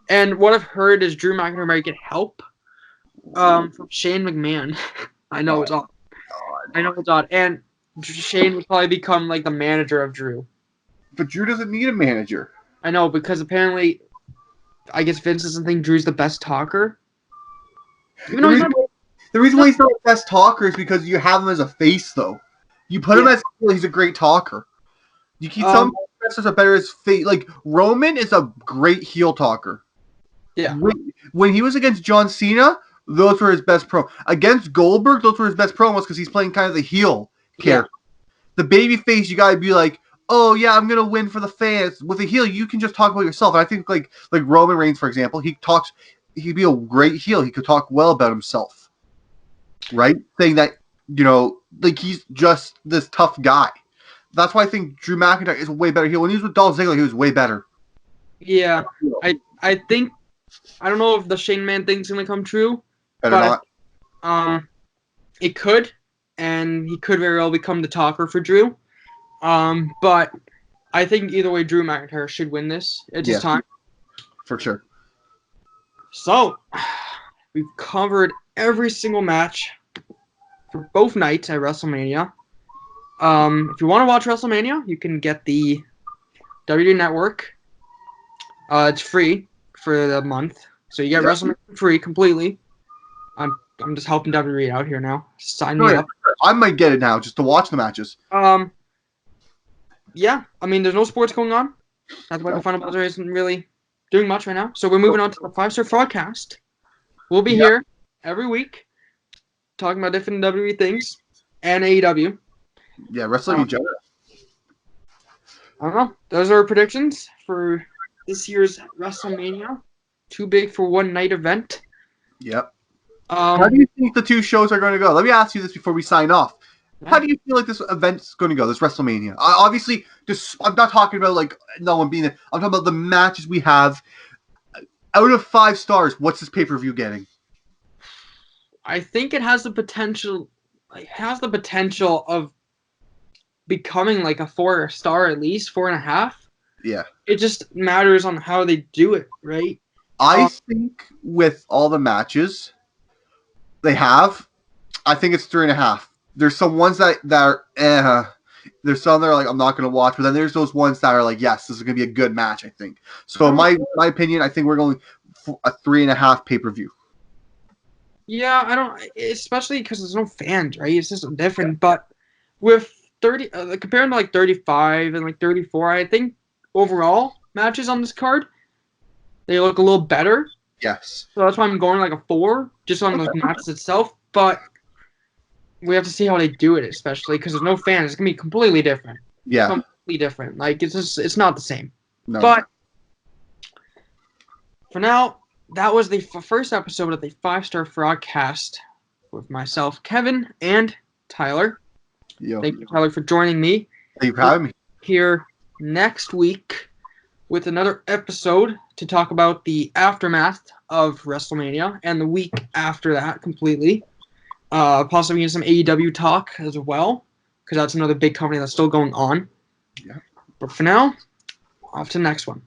And what I've heard is Drew McIntyre might get help from Shane McMahon. I know it's odd. I know it's odd. And Shane would probably become like the manager of Drew. But Drew doesn't need a manager. I know, because apparently, I guess Vince doesn't think Drew's the best talker. Even though he's not. The reason why he's not the best talker is because you have him as a face, though. You put him as he's a great talker. You keep some wrestlers are better as face. Like Roman is a great heel talker. Yeah. When he was against John Cena, those were his best pro. Against Goldberg, those were his best promos because he's playing kind of the heel character. The baby face, you gotta be like, oh yeah, I'm gonna win for the fans. With a heel, you can just talk about yourself. And I think like Roman Reigns, for example, he'd be a great heel. He could talk well about himself. Right? Saying that, like he's just this tough guy. That's why I think Drew McIntyre is a way better heel. When he was with Dolph Ziggler, he was way better. Yeah. I think, I don't know if the Shane Man thing's going to come true. Better not. It could, and he could very well become the talker for Drew. But I think either way, Drew McIntyre should win this. It's his time. For sure. So, we've covered every single match for both nights at WrestleMania. If you want to watch WrestleMania, you can get the WWE Network. It's free for the month, so you get WrestleMania free completely. I'm just helping WWE out here now. Sign me up. I might get it now just to watch the matches. Yeah. I mean, there's no sports going on. That's why the Final Buzzer isn't really doing much right now. So we're moving on to the 5-Star Frogcast. We'll be here every week talking about different WWE things and AEW. Yeah, wrestling in general. I don't know. Those are our predictions for this year's WrestleMania. Too big for one night event. Yep. How do you think the two shows are going to go? Let me ask you this before we sign off. How do you feel like this event's going to go, this WrestleMania? Obviously, I'm not talking about like no one being there. I'm talking about the matches we have. Out of 5 stars, what's this pay-per-view getting? I think it has the potential. It has the potential of becoming like a 4-star at least, 4.5. Yeah. It just matters on how they do it, right? I think with all the matches they have, I think it's 3.5. There's some ones that are there's some that are like I'm not going to watch, but then there's those ones that are like yes, this is going to be a good match. I think so. In my opinion, I think we're going for a 3.5 pay-per-view. Yeah, I don't, especially because there's no fans, right? It's just different. But with 30, comparing to like 35 and like 34, I think overall matches on this card, they look a little better. Yes. So that's why I'm going like a 4, just on the matches itself. But we have to see how they do it, especially because there's no fans. It's gonna be completely different. Yeah. Completely different. Like it's not the same. No. But for now, that was the first episode of the 5-Star Frogcast with myself, Kevin, and Tyler. Yo. Thank you, Tyler, for joining me. Thank you for having me. Here next week with another episode to talk about the aftermath of WrestleMania and the week after that completely. Possibly some AEW talk as well, because that's another big company that's still going on. Yeah. But for now, off to the next one.